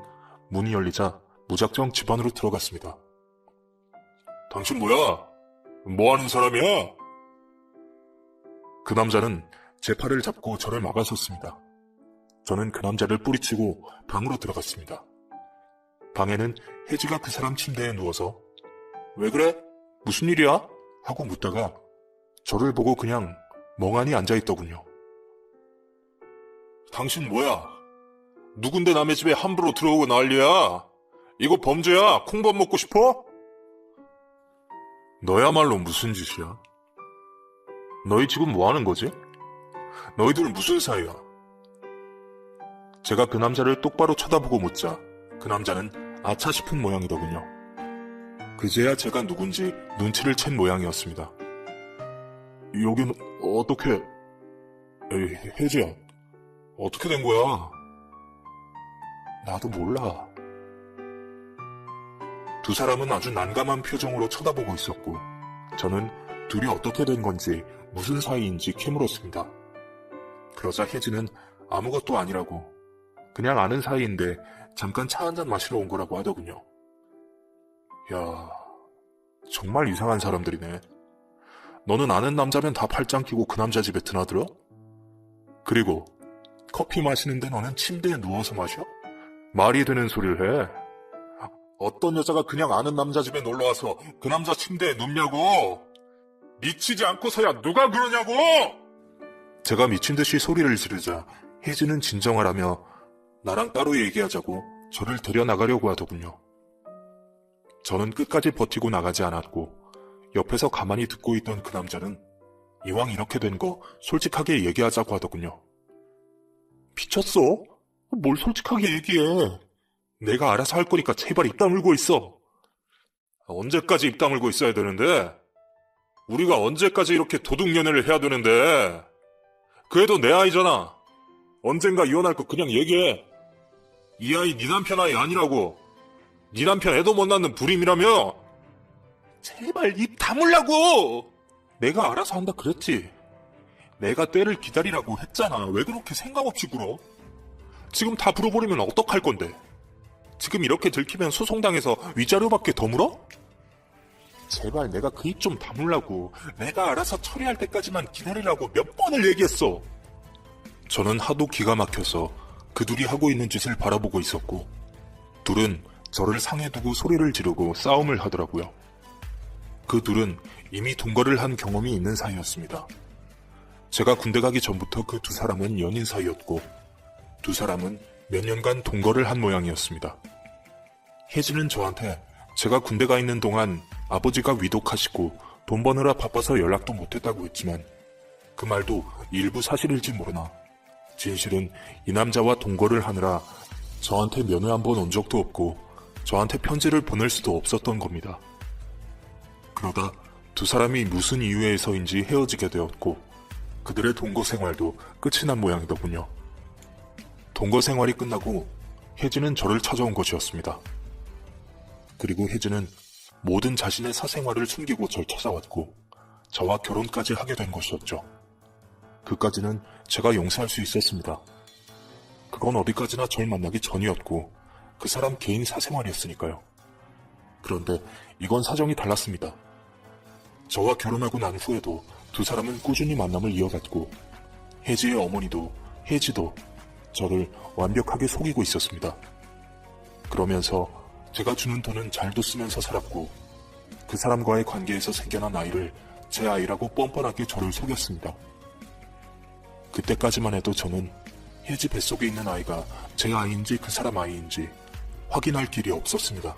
문이 열리자 무작정 집 안으로 들어갔습니다. 당신 뭐야? 뭐 하는 사람이야? 그 남자는 제 팔을 잡고 저를 막아섰습니다. 저는 그 남자를 뿌리치고 방으로 들어갔습니다. 방에는 혜지가 그 사람 침대에 누워서 왜 그래? 무슨 일이야? 하고 묻다가 저를 보고 그냥 멍하니 앉아있더군요. 당신 뭐야? 누군데 남의 집에 함부로 들어오고 난리야? 이거 범죄야? 콩밥 먹고 싶어? 너야말로 무슨 짓이야? 너희 집은 뭐 하는 거지? 너희들은 무슨 사이야? 제가 그 남자를 똑바로 쳐다보고 묻자 그 남자는 아차 싶은 모양이더군요. 그제야 제가 누군지 눈치를 챈 모양이었습니다. 여긴 어떻게... 혜지야, 어떻게 된 거야? 나도 몰라. 두 사람은 아주 난감한 표정으로 쳐다보고 있었고 저는 둘이 어떻게 된 건지 무슨 사이인지 캐물었습니다. 그러자 혜지는 아무것도 아니라고 그냥 아는 사이인데 잠깐 차 한잔 마시러 온 거라고 하더군요. 야, 정말 이상한 사람들이네. 너는 아는 남자면 다 팔짱 끼고 그 남자 집에 드나들어? 그리고 커피 마시는데 너는 침대에 누워서 마셔? 말이 되는 소리를 해. 어떤 여자가 그냥 아는 남자 집에 놀러와서 그 남자 침대에 눕냐고. 미치지 않고서야 누가 그러냐고. 제가 미친 듯이 소리를 지르자 혜지는 진정하라며 나랑 따로 얘기하자고 저를 데려나가려고 하더군요. 저는 끝까지 버티고 나가지 않았고 옆에서 가만히 듣고 있던 그 남자는 이왕 이렇게 된 거 솔직하게 얘기하자고 하더군요. 미쳤어? 뭘 솔직하게 얘기해. 내가 알아서 할 거니까 제발 입 다물고 있어. 언제까지 입 다물고 있어야 되는데? 우리가 언제까지 이렇게 도둑연애를 해야 되는데? 그 애도 내 아이잖아. 언젠가 이혼할 거 그냥 얘기해. 이 아이 네 남편 아이 아니라고. 네 남편 애도 못 낳는 불임이라며. 제발 입 다물라고! 내가 알아서 한다 그랬지. 내가 때를 기다리라고 했잖아. 왜 그렇게 생각 없이 굴어? 지금 다 불어버리면 어떡할 건데? 지금 이렇게 들키면 소송당해서 위자료밖에 더 물어? 제발 내가 그 입 좀 다물라고. 내가 알아서 처리할 때까지만 기다리라고 몇 번을 얘기했어. 저는 하도 기가 막혀서 그 둘이 하고 있는 짓을 바라보고 있었고, 둘은 저를 상에 두고 소리를 지르고 싸움을 하더라고요. 그 둘은 이미 동거를 한 경험이 있는 사이였습니다. 제가 군대 가기 전부터 그 두 사람은 연인 사이였고, 두 사람은 몇 년간 동거를 한 모양이었습니다. 혜진은 저한테 제가 군대 가 있는 동안 아버지가 위독하시고 돈 버느라 바빠서 연락도 못했다고 했지만, 그 말도 일부 사실일지 모르나 진실은 이 남자와 동거를 하느라 저한테 면회 한 번 온 적도 없고 저한테 편지를 보낼 수도 없었던 겁니다. 그러다 두 사람이 무슨 이유에서인지 헤어지게 되었고, 그들의 동거 생활도 끝이 난 모양이더군요. 동거 생활이 끝나고 혜진은 저를 찾아온 것이었습니다. 그리고 혜진은 모든 자신의 사생활을 숨기고 절 찾아왔고, 저와 결혼까지 하게 된 것이었죠. 그까지는 제가 용서할 수 있었습니다. 그건 어디까지나 절 만나기 전이었고 그 사람 개인 사생활이었으니까요. 그런데 이건 사정이 달랐습니다. 저와 결혼하고 난 후에도 두 사람은 꾸준히 만남을 이어갔고, 혜지의 어머니도 혜지도 저를 완벽하게 속이고 있었습니다. 그러면서 제가 주는 돈은 잘도 쓰면서 살았고, 그 사람과의 관계에서 생겨난 아이를 제 아이라고 뻔뻔하게 저를 속였습니다. 그때까지만 해도 저는 혜지 뱃속에 있는 아이가 제 아이인지 그 사람 아이인지 확인할 길이 없었습니다.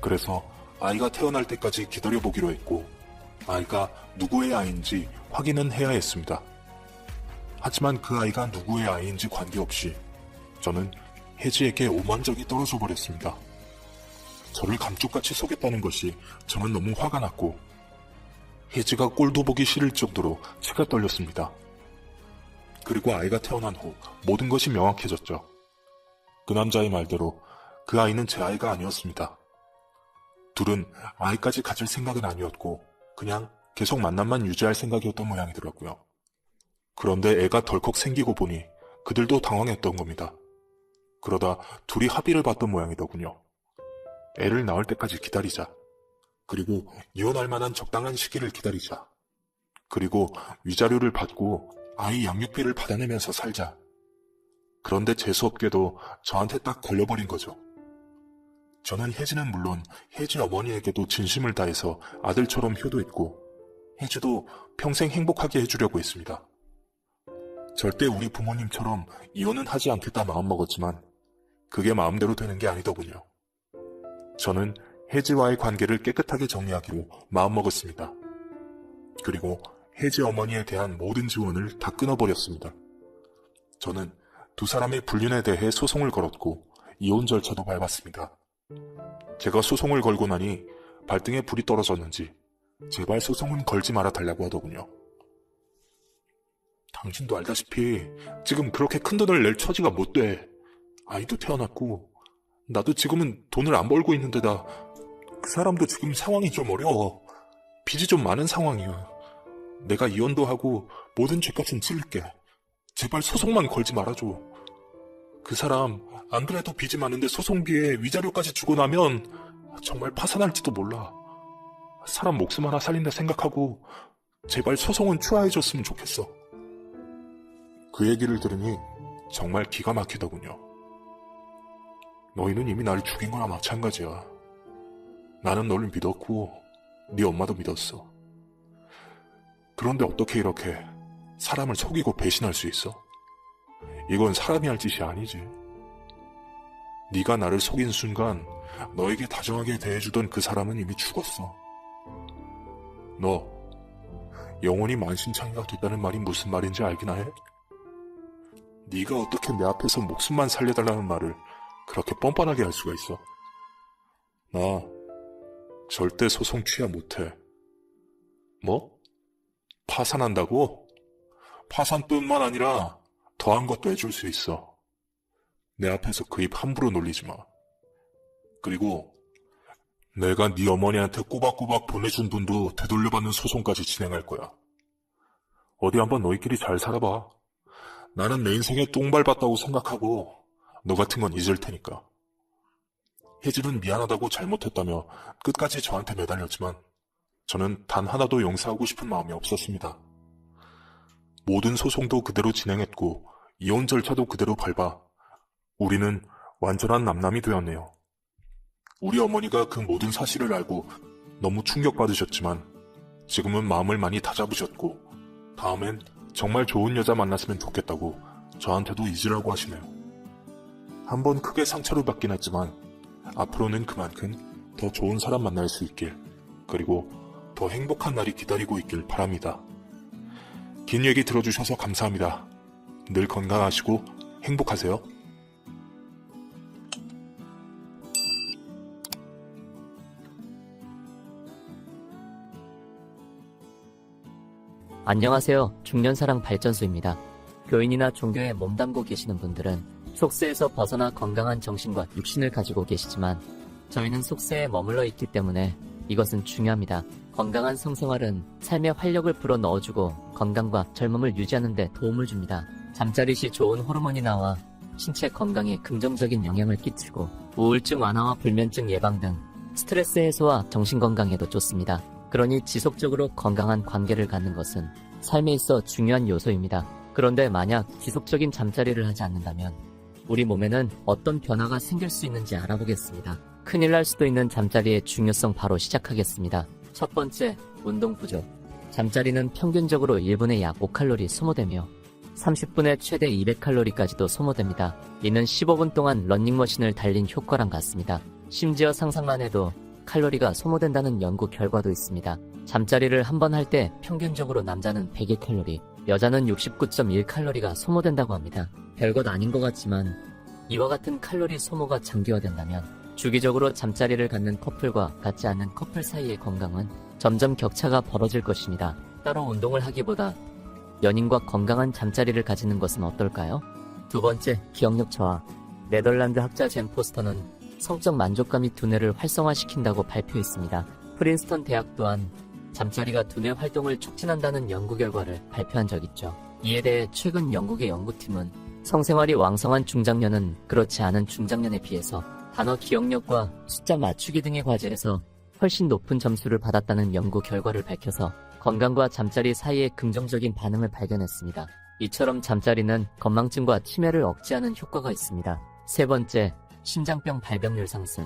그래서 아이가 태어날 때까지 기다려보기로 했고, 아이가 누구의 아이인지 확인은 해야 했습니다. 하지만 그 아이가 누구의 아이인지 관계없이 저는 혜지에게 오만정이 떨어져 버렸습니다. 저를 감쪽같이 속였다는 것이 저는 너무 화가 났고, 혜지가 꼴도 보기 싫을 정도로 치가 떨렸습니다. 그리고 아이가 태어난 후 모든 것이 명확해졌죠. 그 남자의 말대로 그 아이는 제 아이가 아니었습니다. 둘은 아이까지 가질 생각은 아니었고 그냥 계속 만남만 유지할 생각이었던 모양이더라고요. 그런데 애가 덜컥 생기고 보니 그들도 당황했던 겁니다. 그러다 둘이 합의를 봤던 모양이더군요. 애를 낳을 때까지 기다리자. 그리고 이혼할 만한 적당한 시기를 기다리자. 그리고 위자료를 받고 아이 양육비를 받아내면서 살자. 그런데 재수없게도 저한테 딱 걸려버린 거죠. 저는 혜지는 물론 혜지 어머니에게도 진심을 다해서 아들처럼 효도했고, 혜지도 평생 행복하게 해주려고 했습니다. 절대 우리 부모님처럼 이혼은 하지 않겠다 마음먹었지만 그게 마음대로 되는 게 아니더군요. 저는 혜지와의 관계를 깨끗하게 정리하기로 마음먹었습니다. 그리고 혜지 어머니에 대한 모든 지원을 다 끊어버렸습니다. 저는 두 사람의 불륜에 대해 소송을 걸었고 이혼 절차도 밟았습니다. 제가 소송을 걸고 나니 발등에 불이 떨어졌는지 제발 소송은 걸지 말아 달라고 하더군요. 당신도 알다시피 지금 그렇게 큰 돈을 낼 처지가 못 돼. 아이도 태어났고 나도 지금은 돈을 안 벌고 있는데다 그 사람도 지금 상황이 좀 어려워. 빚이 좀 많은 상황이야. 내가 이혼도 하고 모든 죄값은 치를게. 제발 소송만 걸지 말아줘. 그 사람 안 그래도 빚이 많은데 소송비에 위자료까지 주고 나면 정말 파산할지도 몰라. 사람 목숨 하나 살린다 생각하고 제발 소송은 추하해줬으면 좋겠어. 그 얘기를 들으니 정말 기가 막히더군요. 너희는 이미 나를 죽인 거나 마찬가지야. 나는 너를 믿었고 네 엄마도 믿었어. 그런데 어떻게 이렇게 사람을 속이고 배신할 수 있어? 이건 사람이 할 짓이 아니지. 네가 나를 속인 순간 너에게 다정하게 대해주던 그 사람은 이미 죽었어. 너 영원히 만신창이가 됐다는 말이 무슨 말인지 알기나 해? 네가 어떻게 내 앞에서 목숨만 살려달라는 말을 그렇게 뻔뻔하게 할 수가 있어? 나 절대 소송 취하 못해. 뭐? 파산한다고? 파산뿐만 아니라 더한 것도 해줄 수 있어. 내 앞에서 그 입 함부로 놀리지 마. 그리고 내가 네 어머니한테 꼬박꼬박 보내준 돈도 되돌려받는 소송까지 진행할 거야. 어디 한번 너희끼리 잘 살아봐. 나는 내 인생에 똥 밟았다고 생각하고 너 같은 건 잊을 테니까. 혜진은 미안하다고 잘못했다며 끝까지 저한테 매달렸지만 저는 단 하나도 용서하고 싶은 마음이 없었습니다. 모든 소송도 그대로 진행했고 이혼 절차도 그대로 밟아 우리는 완전한 남남이 되었네요. 우리 어머니가 그 모든 사실을 알고 너무 충격받으셨지만 지금은 마음을 많이 다잡으셨고 다음엔 정말 좋은 여자 만났으면 좋겠다고 저한테도 잊으라고 하시네요. 한번 크게 상처를 받긴 했지만 앞으로는 그만큼 더 좋은 사람 만날 수 있길, 그리고 더 행복한 날이 기다리고 있길 바랍니다. 긴 얘기 들어주셔서 감사합니다. 늘 건강하시고 행복하세요. 안녕하세요. 중년사랑 발전소입니다. 교인이나 종교에 몸담고 계시는 분들은 속세에서 벗어나 건강한 정신과 육신을 가지고 계시지만 저희는 속세에 머물러 있기 때문에 이것은 중요합니다. 건강한 성생활은 삶의 활력을 불어넣어주고 건강과 젊음을 유지하는 데 도움을 줍니다. 잠자리 시 좋은 호르몬이 나와 신체 건강에 긍정적인 영향을 끼치고 우울증 완화와 불면증 예방 등 스트레스 해소와 정신건강에도 좋습니다. 그러니 지속적으로 건강한 관계를 갖는 것은 삶에 있어 중요한 요소입니다. 그런데 만약 지속적인 잠자리를 하지 않는다면 우리 몸에는 어떤 변화가 생길 수 있는지 알아보겠습니다. 큰일 날 수도 있는 잠자리의 중요성 바로 시작하겠습니다. 첫 번째, 운동 부족. 잠자리는 평균적으로 1분에 약 5칼로리 소모되며 30분에 최대 200칼로리까지도 소모됩니다. 이는 15분 동안 러닝머신을 달린 효과랑 같습니다. 심지어 상상만 해도 칼로리가 소모된다는 연구 결과도 있습니다. 잠자리를 한 번 할 때 평균적으로 남자는 100킬칼로리, 여자는 69.1칼로리가 소모된다고 합니다. 별것 아닌 것 같지만 이와 같은 칼로리 소모가 장기화된다면 주기적으로 잠자리를 갖는 커플과 갖지 않는 커플 사이의 건강은 점점 격차가 벌어질 것입니다. 따로 운동을 하기보다 연인과 건강한 잠자리를 가지는 것은 어떨까요? 두 번째, 기억력 저하. 네덜란드 학자 젠 포스터는 성적 만족감이 두뇌를 활성화시킨다고 발표했습니다. 프린스턴 대학 또한 잠자리가 두뇌 활동을 촉진한다는 연구 결과를 발표한 적 있죠. 이에 대해 최근 영국의 연구팀은 성생활이 왕성한 중장년은 그렇지 않은 중장년에 비해서 단어 기억력과 숫자 맞추기 등의 과제에서 훨씬 높은 점수를 받았다는 연구 결과를 밝혀서 건강과 잠자리 사이의 긍정적인 반응을 발견했습니다. 이처럼 잠자리는 건망증과 치매를 억제하는 효과가 있습니다. 세 번째, 심장병 발병률 상승.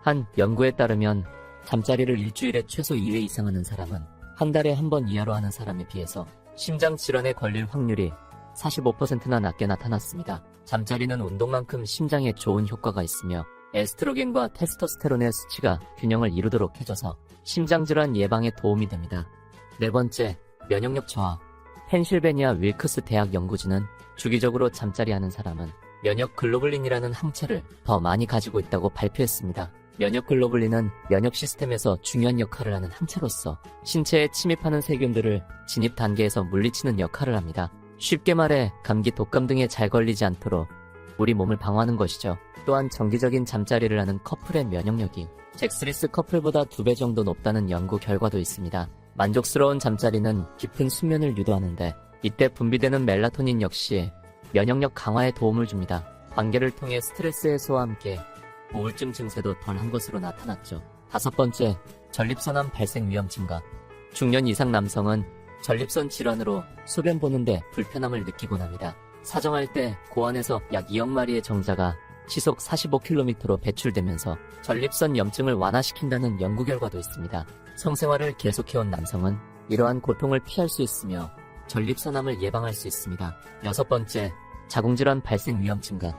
한 연구에 따르면 잠자리를 일주일에 최소 2회 이상 하는 사람은 한 달에 한 번 이하로 하는 사람에 비해서 심장질환에 걸릴 확률이 45%나 낮게 나타났습니다. 잠자리는 운동만큼 심장에 좋은 효과가 있으며 에스트로겐과 테스토스테론의 수치가 균형을 이루도록 해줘서 심장질환 예방에 도움이 됩니다. 네 번째, 면역력 저하. 펜실베니아 윌크스 대학 연구진은 주기적으로 잠자리하는 사람은 면역 글로불린이라는 항체를 더 많이 가지고 있다고 발표했습니다. 면역 글로불린은 면역 시스템에서 중요한 역할을 하는 항체로서 신체에 침입하는 세균들을 진입 단계에서 물리치는 역할을 합니다. 쉽게 말해 감기, 독감 등에 잘 걸리지 않도록 우리 몸을 방어하는 것이죠. 또한 정기적인 잠자리를 하는 커플의 면역력이 잭스리스 커플보다 2배 정도 높다는 연구 결과도 있습니다. 만족스러운 잠자리는 깊은 수면을 유도하는데 이때 분비되는 멜라토닌 역시 면역력 강화에 도움을 줍니다. 관계를 통해 스트레스 해소와 함께 우울증 증세도 덜한 것으로 나타났죠. 다섯 번째, 전립선암 발생 위험 증가. 중년 이상 남성은 전립선 질환으로 소변 보는데 불편함을 느끼곤 합니다. 사정할 때 고안에서 약 2억 마리의 정자가 시속 45km로 배출되면서 전립선 염증을 완화시킨다는 연구 결과도 있습니다. 성생활을 계속해온 남성은 이러한 고통을 피할 수 있으며 전립선암을 예방할 수 있습니다. 여섯 번째, 자궁질환 발생 위험 증가.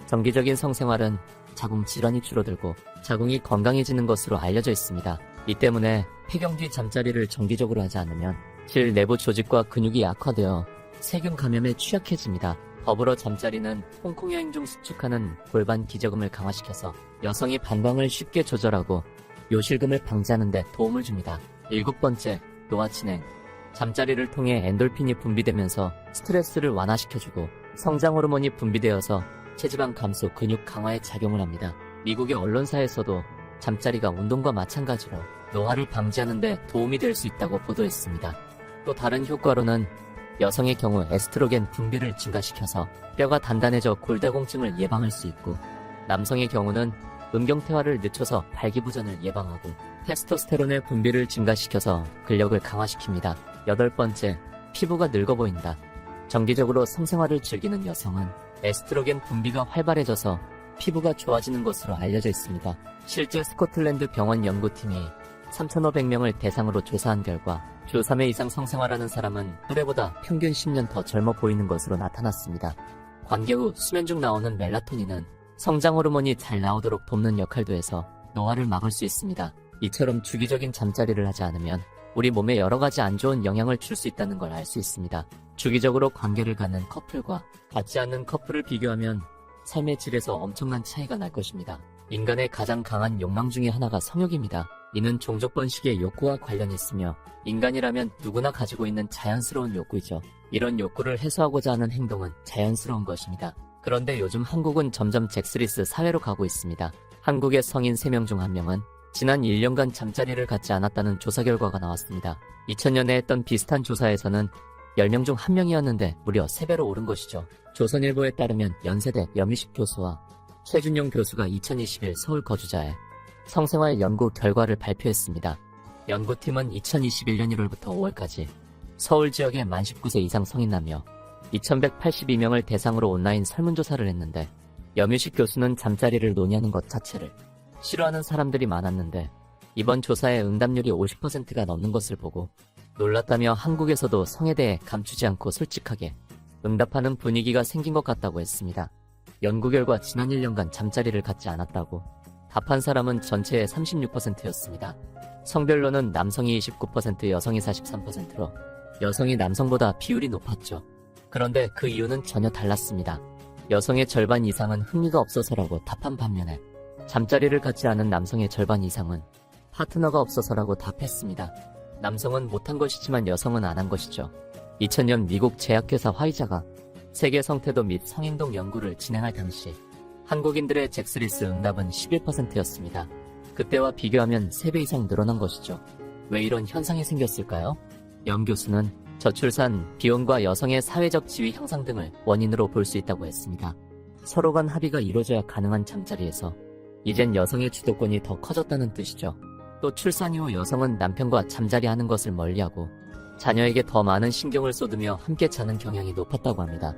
정기적인 성생활은 자궁 질환이 줄어들고 자궁이 건강해지는 것으로 알려져 있습니다. 이 때문에 폐경 뒤 잠자리를 정기적으로 하지 않으면 질 내부 조직과 근육이 약화되어 세균 감염에 취약해집니다. 더불어 잠자리는 홍콩여행 중 수축하는 골반 기저금을 강화시켜서 여성이 방광을 쉽게 조절하고 요실금을 방지하는 데 도움을 줍니다. 일곱 번째, 노화 진행. 잠자리를 통해 엔돌핀이 분비되면서 스트레스를 완화시켜주고 성장 호르몬이 분비되어서 체지방 감소, 근육 강화에 작용을 합니다. 미국의 언론사에서도 잠자리가 운동과 마찬가지로 노화를 방지하는 데 도움이 될 수 있다고 보도했습니다. 또 다른 효과로는 여성의 경우 에스트로겐 분비를 증가시켜서 뼈가 단단해져 골다공증을 예방할 수 있고, 남성의 경우는 음경퇴화를 늦춰서 발기부전을 예방하고 테스토스테론의 분비를 증가시켜서 근력을 강화시킵니다. 8번째, 피부가 늙어 보인다. 정기적으로 성생활을 즐기는 여성은 에스트로겐 분비가 활발해져서 피부가 좋아지는 것으로 알려져 있습니다. 실제 스코틀랜드 병원 연구팀이 3,500명을 대상으로 조사한 결과 주 3회 이상 성생활하는 사람은 또래보다 평균 10년 더 젊어 보이는 것으로 나타났습니다. 관계 후 수면 중 나오는 멜라토닌은 성장 호르몬이 잘 나오도록 돕는 역할도 해서 노화를 막을 수 있습니다. 이처럼 주기적인 잠자리를 하지 않으면 우리 몸에 여러 가지 안 좋은 영향을 줄 수 있다는 걸 알 수 있습니다. 주기적으로 관계를 갖는 커플과 갖지 않는 커플을 비교하면 삶의 질에서 엄청난 차이가 날 것입니다. 인간의 가장 강한 욕망 중에 하나가 성욕입니다. 이는 종족 번식의 욕구와 관련이 있으며 인간이라면 누구나 가지고 있는 자연스러운 욕구이죠. 이런 욕구를 해소하고자 하는 행동은 자연스러운 것입니다. 그런데 요즘 한국은 점점 잭스리스 사회로 가고 있습니다. 한국의 성인 3명 중 1명은 지난 1년간 잠자리를 갖지 않았다는 조사 결과가 나왔습니다. 2000년에 했던 비슷한 조사에서는 10명 중 1명이었는데 무려 3배로 오른 것이죠. 조선일보에 따르면 연세대 염희식 교수와 최준용 교수가 2021 서울 거주자의 성생활 연구 결과를 발표했습니다. 연구팀은 2021년 1월부터 5월까지 서울 지역의 만 19세 이상 성인 남녀 2182명을 대상으로 온라인 설문조사를 했는데, 염유식 교수는 잠자리를 논의하는 것 자체를 싫어하는 사람들이 많았는데 이번 조사의 응답률이 50%가 넘는 것을 보고 놀랐다며 한국에서도 성에 대해 감추지 않고 솔직하게 응답하는 분위기가 생긴 것 같다고 했습니다. 연구 결과 지난 1년간 잠자리를 갖지 않았다고 답한 사람은 전체의 36%였습니다. 성별로는 남성이 29%, 여성이 43%로 여성이 남성보다 비율이 높았죠. 그런데 그 이유는 전혀 달랐습니다. 여성의 절반 이상은 흥미가 없어서라고 답한 반면에 잠자리를 갖지 않은 남성의 절반 이상은 파트너가 없어서라고 답했습니다. 남성은 못한 것이지만 여성은 안 한 것이죠. 2000년 미국 제약회사 화이자가 세계 성태도 및 성행동 연구를 진행할 당시 한국인들의 잭스리스 응답은 11%였습니다. 그때와 비교하면 3배 이상 늘어난 것이죠. 왜 이런 현상이 생겼을까요? 염 교수는 저출산, 비혼과 여성의 사회적 지위 향상 등을 원인으로 볼 수 있다고 했습니다. 서로 간 합의가 이루어져야 가능한 잠자리에서 이젠 여성의 주도권이 더 커졌다는 뜻이죠. 또 출산 이후 여성은 남편과 잠자리하는 것을 멀리하고 자녀에게 더 많은 신경을 쏟으며 함께 자는 경향이 높았다고 합니다.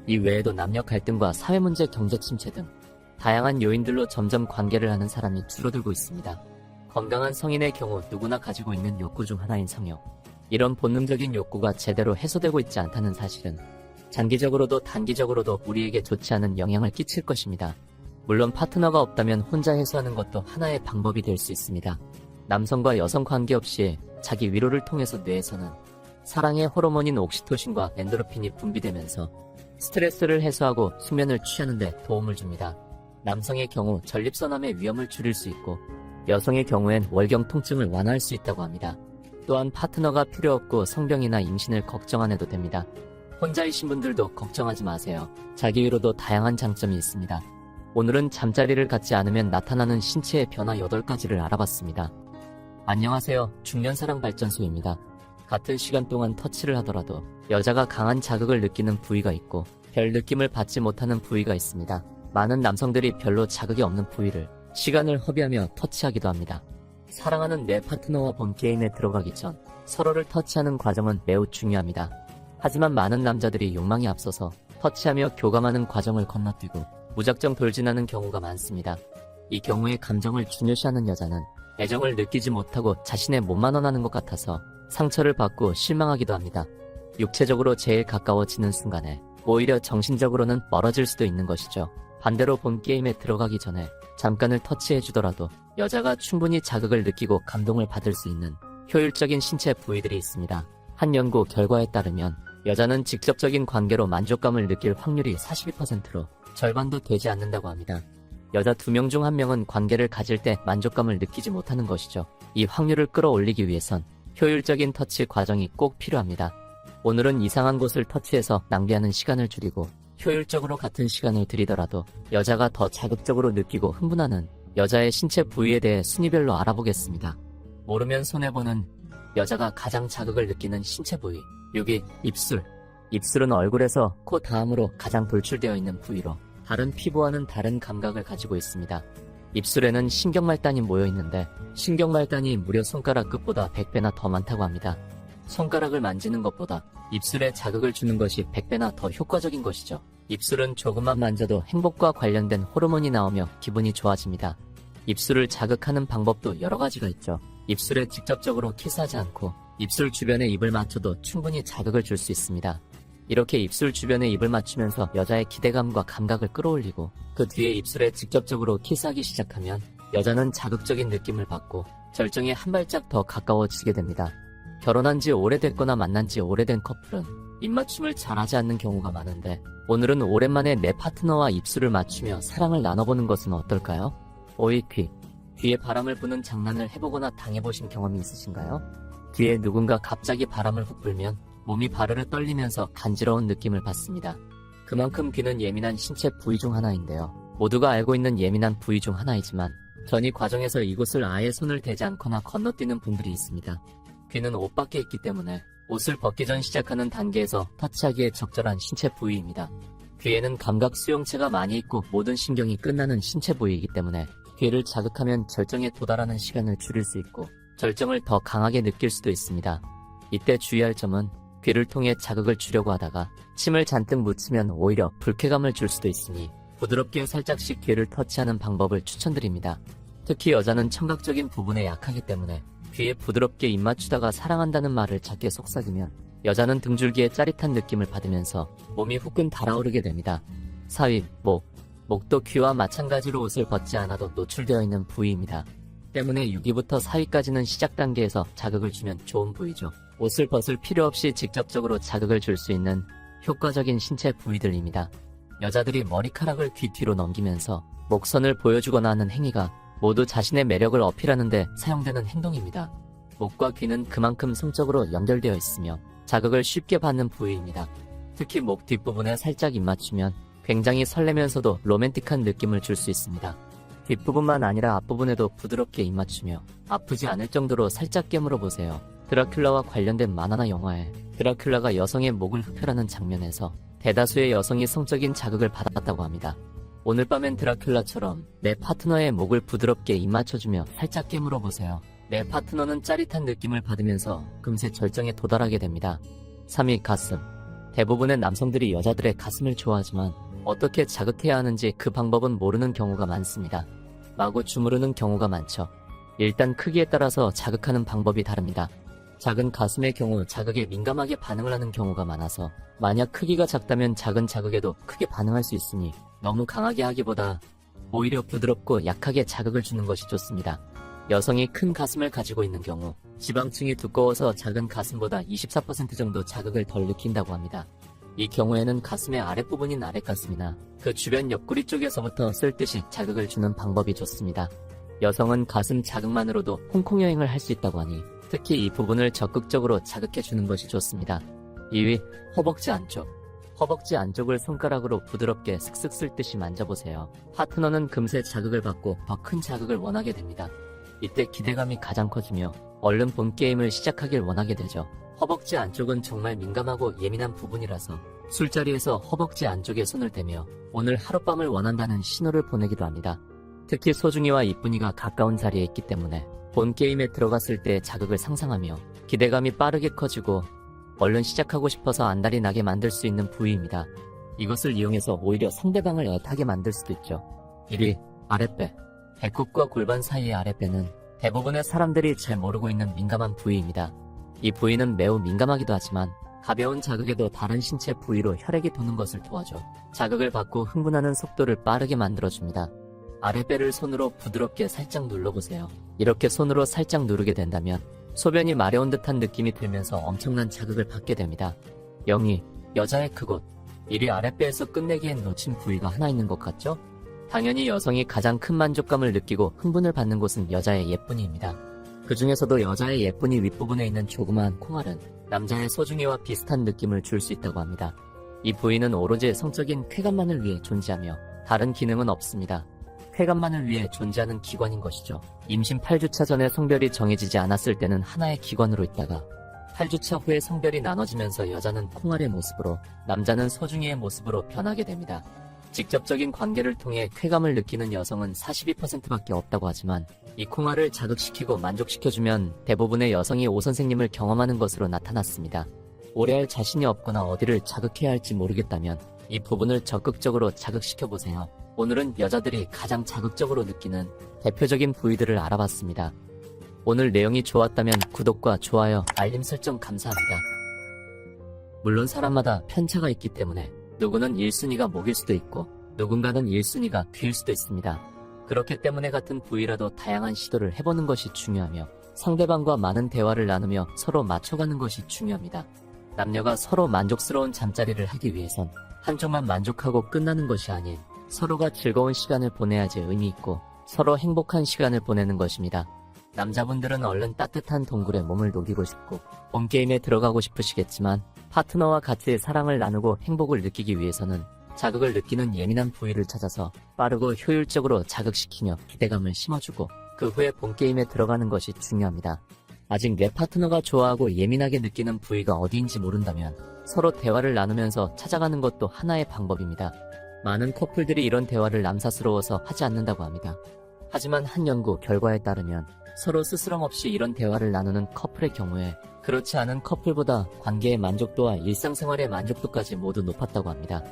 이 외에도 남녀 갈등과 사회문제, 경제 침체 등 다양한 요인들로 점점 관계를 하는 사람이 줄어들고 있습니다. 건강한 성인의 경우 누구나 가지고 있는 욕구 중 하나인 성욕. 이런 본능적인 욕구가 제대로 해소되고 있지 않다는 사실은 장기적으로도 단기적으로도 우리에게 좋지 않은 영향을 끼칠 것입니다. 물론 파트너가 없다면 혼자 해소하는 것도 하나의 방법이 될 수 있습니다. 남성과 여성 관계없이 자기 위로를 통해서 뇌에서는 사랑의 호르몬인 옥시토신과 엔도르핀이 분비되면서 스트레스를 해소하고 수면을 취하는 데 도움을 줍니다. 남성의 경우 전립선암의 위험을 줄일 수 있고 여성의 경우엔 월경 통증을 완화할 수 있다고 합니다. 또한 파트너가 필요 없고 성병이나 임신을 걱정 안 해도 됩니다. 혼자이신 분들도 걱정하지 마세요. 자기 위로도 다양한 장점이 있습니다. 오늘은 잠자리를 갖지 않으면 나타나는 신체의 변화 8가지를 알아봤습니다. 안녕하세요. 중년사랑발전소입니다. 같은 시간 동안 터치를 하더라도 여자가 강한 자극을 느끼는 부위가 있고 별 느낌을 받지 못하는 부위가 있습니다. 많은 남성들이 별로 자극이 없는 부위를 시간을 허비하며 터치하기도 합니다. 사랑하는 내 파트너와 본 게임에 들어가기 전 서로를 터치하는 과정은 매우 중요합니다. 하지만 많은 남자들이 욕망이 앞서서 터치하며 교감하는 과정을 건너뛰고 무작정 돌진하는 경우가 많습니다. 이 경우에 감정을 중요시하는 여자는 애정을 느끼지 못하고 자신의 몸만 원하는 것 같아서 상처를 받고 실망하기도 합니다. 육체적으로 제일 가까워지는 순간에 오히려 정신적으로는 멀어질 수도 있는 것이죠. 반대로 본 게임에 들어가기 전에 잠깐을 터치해주더라도 여자가 충분히 자극을 느끼고 감동을 받을 수 있는 효율적인 신체 부위들이 있습니다. 한 연구 결과에 따르면 여자는 직접적인 관계로 만족감을 느낄 확률이 42%로 절반도 되지 않는다고 합니다. 여자 2명 중 1명은 관계를 가질 때 만족감을 느끼지 못하는 것이죠. 이 확률을 끌어올리기 위해선 효율적인 터치 과정이 꼭 필요합니다. 오늘은 이상한 곳을 터치해서 낭비하는 시간을 줄이고 효율적으로 같은 시간을 들이더라도 여자가 더 자극적으로 느끼고 흥분하는 여자의 신체 부위에 대해 순위별로 알아보겠습니다. 모르면 손해보는 여자가 가장 자극을 느끼는 신체 부위. 6위, 입술. 입술은 얼굴에서 코 다음으로 가장 돌출되어 있는 부위로 다른 피부와는 다른 감각을 가지고 있습니다. 입술에는 신경말단이 모여 있는데 신경말단이 무려 손가락 끝보다 100배나 더 많다고 합니다. 손가락을 만지는 것보다 입술에 자극을 주는 것이 100배나 더 효과적인 것이죠. 입술은 조금만 만져도 행복과 관련된 호르몬이 나오며 기분이 좋아집니다. 입술을 자극하는 방법도 여러 가지가 있죠. 입술에 직접적으로 키스하지 않고 입술 주변에 입을 맞춰도 충분히 자극을 줄 수 있습니다. 이렇게 입술 주변에 입을 맞추면서 여자의 기대감과 감각을 끌어올리고 그 뒤에 입술에 직접적으로 키스하기 시작하면 여자는 자극적인 느낌을 받고 절정에 한 발짝 더 가까워지게 됩니다. 결혼한 지 오래됐거나 만난 지 오래된 커플은 입맞춤을 잘하지 않는 경우가 많은데 오늘은 오랜만에 내 파트너와 입술을 맞추며 사랑을 나눠보는 것은 어떨까요? 5위, 귀. 귀에 바람을 부는 장난을 해보거나 당해보신 경험이 있으신가요? 귀에 누군가 갑자기 바람을 훅 불면 몸이 바르르 떨리면서 간지러운 느낌을 받습니다. 그만큼 귀는 예민한 신체 부위 중 하나인데요. 모두가 알고 있는 예민한 부위 중 하나이지만 전이 과정에서 이곳을 아예 손을 대지 않거나 건너뛰는 분들이 있습니다. 귀는 옷 밖에 있기 때문에 옷을 벗기 전 시작하는 단계에서 터치하기에 적절한 신체 부위입니다. 귀에는 감각 수용체가 많이 있고 모든 신경이 끝나는 신체 부위이기 때문에 귀를 자극하면 절정에 도달하는 시간을 줄일 수 있고 절정을 더 강하게 느낄 수도 있습니다. 이때 주의할 점은 귀를 통해 자극을 주려고 하다가 침을 잔뜩 묻히면 오히려 불쾌감을 줄 수도 있으니 부드럽게 살짝씩 귀를 터치하는 방법을 추천드립니다. 특히 여자는 청각적인 부분에 약하기 때문에 귀에 부드럽게 입 맞추다가 사랑한다는 말을 작게 속삭이면 여자는 등줄기에 짜릿한 느낌을 받으면서 몸이 후끈 달아오르게 됩니다. 4위, 목. 목도 귀와 마찬가지로 옷을 벗지 않아도 노출되어 있는 부위입니다. 때문에 6위부터 4위까지는 시작 단계에서 자극을 주면 좋은 부위죠. 옷을 벗을 필요 없이 직접적으로 자극을 줄 수 있는 효과적인 신체 부위들입니다. 여자들이 머리카락을 귀 뒤로 넘기면서 목선을 보여주거나 하는 행위가 모두 자신의 매력을 어필하는 데 사용되는 행동입니다. 목과 귀는 그만큼 성적으로 연결되어 있으며 자극을 쉽게 받는 부위입니다. 특히 목 뒷부분에 살짝 입맞추면 굉장히 설레면서도 로맨틱한 느낌을 줄 수 있습니다. 뒷부분만 아니라 앞부분에도 부드럽게 입맞추며 아프지 않을 정도로 살짝 깨물어 보세요. 드라큘라와 관련된 만화나 영화에 드라큘라가 여성의 목을 흡혈하는 장면에서 대다수의 여성이 성적인 자극을 받았다고 합니다. 오늘 밤엔 드라큘라처럼 내 파트너의 목을 부드럽게 입맞춰주며 살짝 깨물어 보세요. 내 파트너는 짜릿한 느낌을 받으면서 금세 절정에 도달하게 됩니다. 3위, 가슴. 대부분의 남성들이 여자들의 가슴을 좋아하지만 어떻게 자극해야 하는지 그 방법은 모르는 경우가 많습니다. 마구 주무르는 경우가 많죠. 일단 크기에 따라서 자극하는 방법이 다릅니다. 작은 가슴의 경우 자극에 민감하게 반응을 하는 경우가 많아서 만약 크기가 작다면 작은 자극에도 크게 반응할 수 있으니 너무 강하게 하기보다 오히려 부드럽고 약하게 자극을 주는 것이 좋습니다. 여성이 큰 가슴을 가지고 있는 경우 지방층이 두꺼워서 작은 가슴보다 24% 정도 자극을 덜 느낀다고 합니다. 이 경우에는 가슴의 아랫부분인 아랫가슴이나 그 주변 옆구리 쪽에서부터 쓸듯이 자극을 주는 방법이 좋습니다. 여성은 가슴 자극만으로도 홍콩 여행을 할 수 있다고 하니 특히 이 부분을 적극적으로 자극해주는 것이 좋습니다. 2위, 허벅지 안쪽. 허벅지 안쪽을 손가락으로 부드럽게 슥슥 쓸듯이 만져보세요. 파트너는 금세 자극을 받고 더 큰 자극을 원하게 됩니다. 이때 기대감이 가장 커지며 얼른 본 게임을 시작하길 원하게 되죠. 허벅지 안쪽은 정말 민감하고 예민한 부분이라서 술자리에서 허벅지 안쪽에 손을 대며 오늘 하룻밤을 원한다는 신호를 보내기도 합니다. 특히 소중이와 이쁜이가 가까운 자리에 있기 때문에 본 게임에 들어갔을 때의 자극을 상상하며 기대감이 빠르게 커지고 얼른 시작하고 싶어서 안달이 나게 만들 수 있는 부위입니다. 이것을 이용해서 오히려 상대방을 애타게 만들 수도 있죠. 1위, 아랫배. 배꼽과 골반 사이의 아랫배는 대부분의 사람들이 잘 모르고 있는 민감한 부위입니다. 이 부위는 매우 민감하기도 하지만 가벼운 자극에도 다른 신체 부위로 혈액이 도는 것을 도와줘 자극을 받고 흥분하는 속도를 빠르게 만들어줍니다. 아랫배를 손으로 부드럽게 살짝 눌러보세요. 이렇게 손으로 살짝 누르게 된다면 소변이 마려운 듯한 느낌이 들면서 엄청난 자극을 받게 됩니다. 0위, 여자의 그곳. 1위, 아랫배에서 끝내기엔 놓친 부위가 하나 있는 것 같죠? 당연히 여성이 가장 큰 만족감을 느끼고 흥분을 받는 곳은 여자의 예쁜이입니다. 그 중에서도 여자의 예쁜이 윗부분에 있는 조그마한 콩알은 남자의 소중이와 비슷한 느낌을 줄 수 있다고 합니다. 이 부위는 오로지 성적인 쾌감만을 위해 존재하며 다른 기능은 없습니다. 쾌감만을 위해 존재하는 기관인 것이죠. 임신 8주차 전에 성별이 정해지지 않았을 때는 하나의 기관으로 있다가 8주차 후에 성별이 나눠지면서 여자는 콩알의 모습으로, 남자는 소중이의 모습으로 변하게 됩니다. 직접적인 관계를 통해 쾌감을 느끼는 여성은 42%밖에 없다고 하지만 이 콩알을 자극시키고 만족시켜주면 대부분의 여성이 오 선생님을 경험하는 것으로 나타났습니다. 오래 할 자신이 없거나 어디를 자극해야 할지 모르겠다면 이 부분을 적극적으로 자극시켜보세요. 오늘은 여자들이 가장 자극적으로 느끼는 대표적인 부위들을 알아봤습니다. 오늘 내용이 좋았다면 구독과 좋아요, 알림 설정 감사합니다. 물론 사람마다 편차가 있기 때문에 누구는 1순위가 목일 수도 있고 누군가는 1순위가 귀일 수도 있습니다. 그렇기 때문에 같은 부위라도 다양한 시도를 해보는 것이 중요하며 상대방과 많은 대화를 나누며 서로 맞춰가는 것이 중요합니다. 남녀가 서로 만족스러운 잠자리를 하기 위해선 한쪽만 만족하고 끝나는 것이 아닌 서로가 즐거운 시간을 보내야지 의미 있고 서로 행복한 시간을 보내는 것입니다. 남자분들은 얼른 따뜻한 동굴에 몸을 녹이고 싶고 홈게임에 들어가고 싶으시겠지만 파트너와 같이 사랑을 나누고 행복을 느끼기 위해서는 자극을 느끼는 예민한 부위를 찾아서 빠르고 효율적으로 자극시키며 기대감을 심어주고 그 후에 본게임에 들어가는 것이 중요합니다. 아직 내 파트너가 좋아하고 예민하게 느끼는 부위가 어디인지 모른다면 서로 대화를 나누면서 찾아가는 것도 하나의 방법입니다. 많은 커플들이 이런 대화를 남사스러워서 하지 않는다고 합니다. 하지만 한 연구 결과에 따르면 서로 스스럼 없이 이런 대화를 나누는 커플의 경우에 그렇지 않은 커플보다 관계의 만족도와 일상생활의 만족도까지 모두 높았다고 합니다.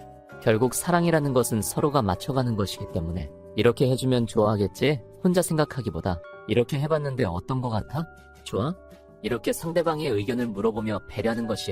결국 사랑이라는 것은 서로가 맞춰가는 것이기 때문에 이렇게 해주면 좋아하겠지? 혼자 생각하기보다 이렇게 해봤는데 어떤 거 같아? 좋아? 이렇게 상대방의 의견을 물어보며 배려하는 것이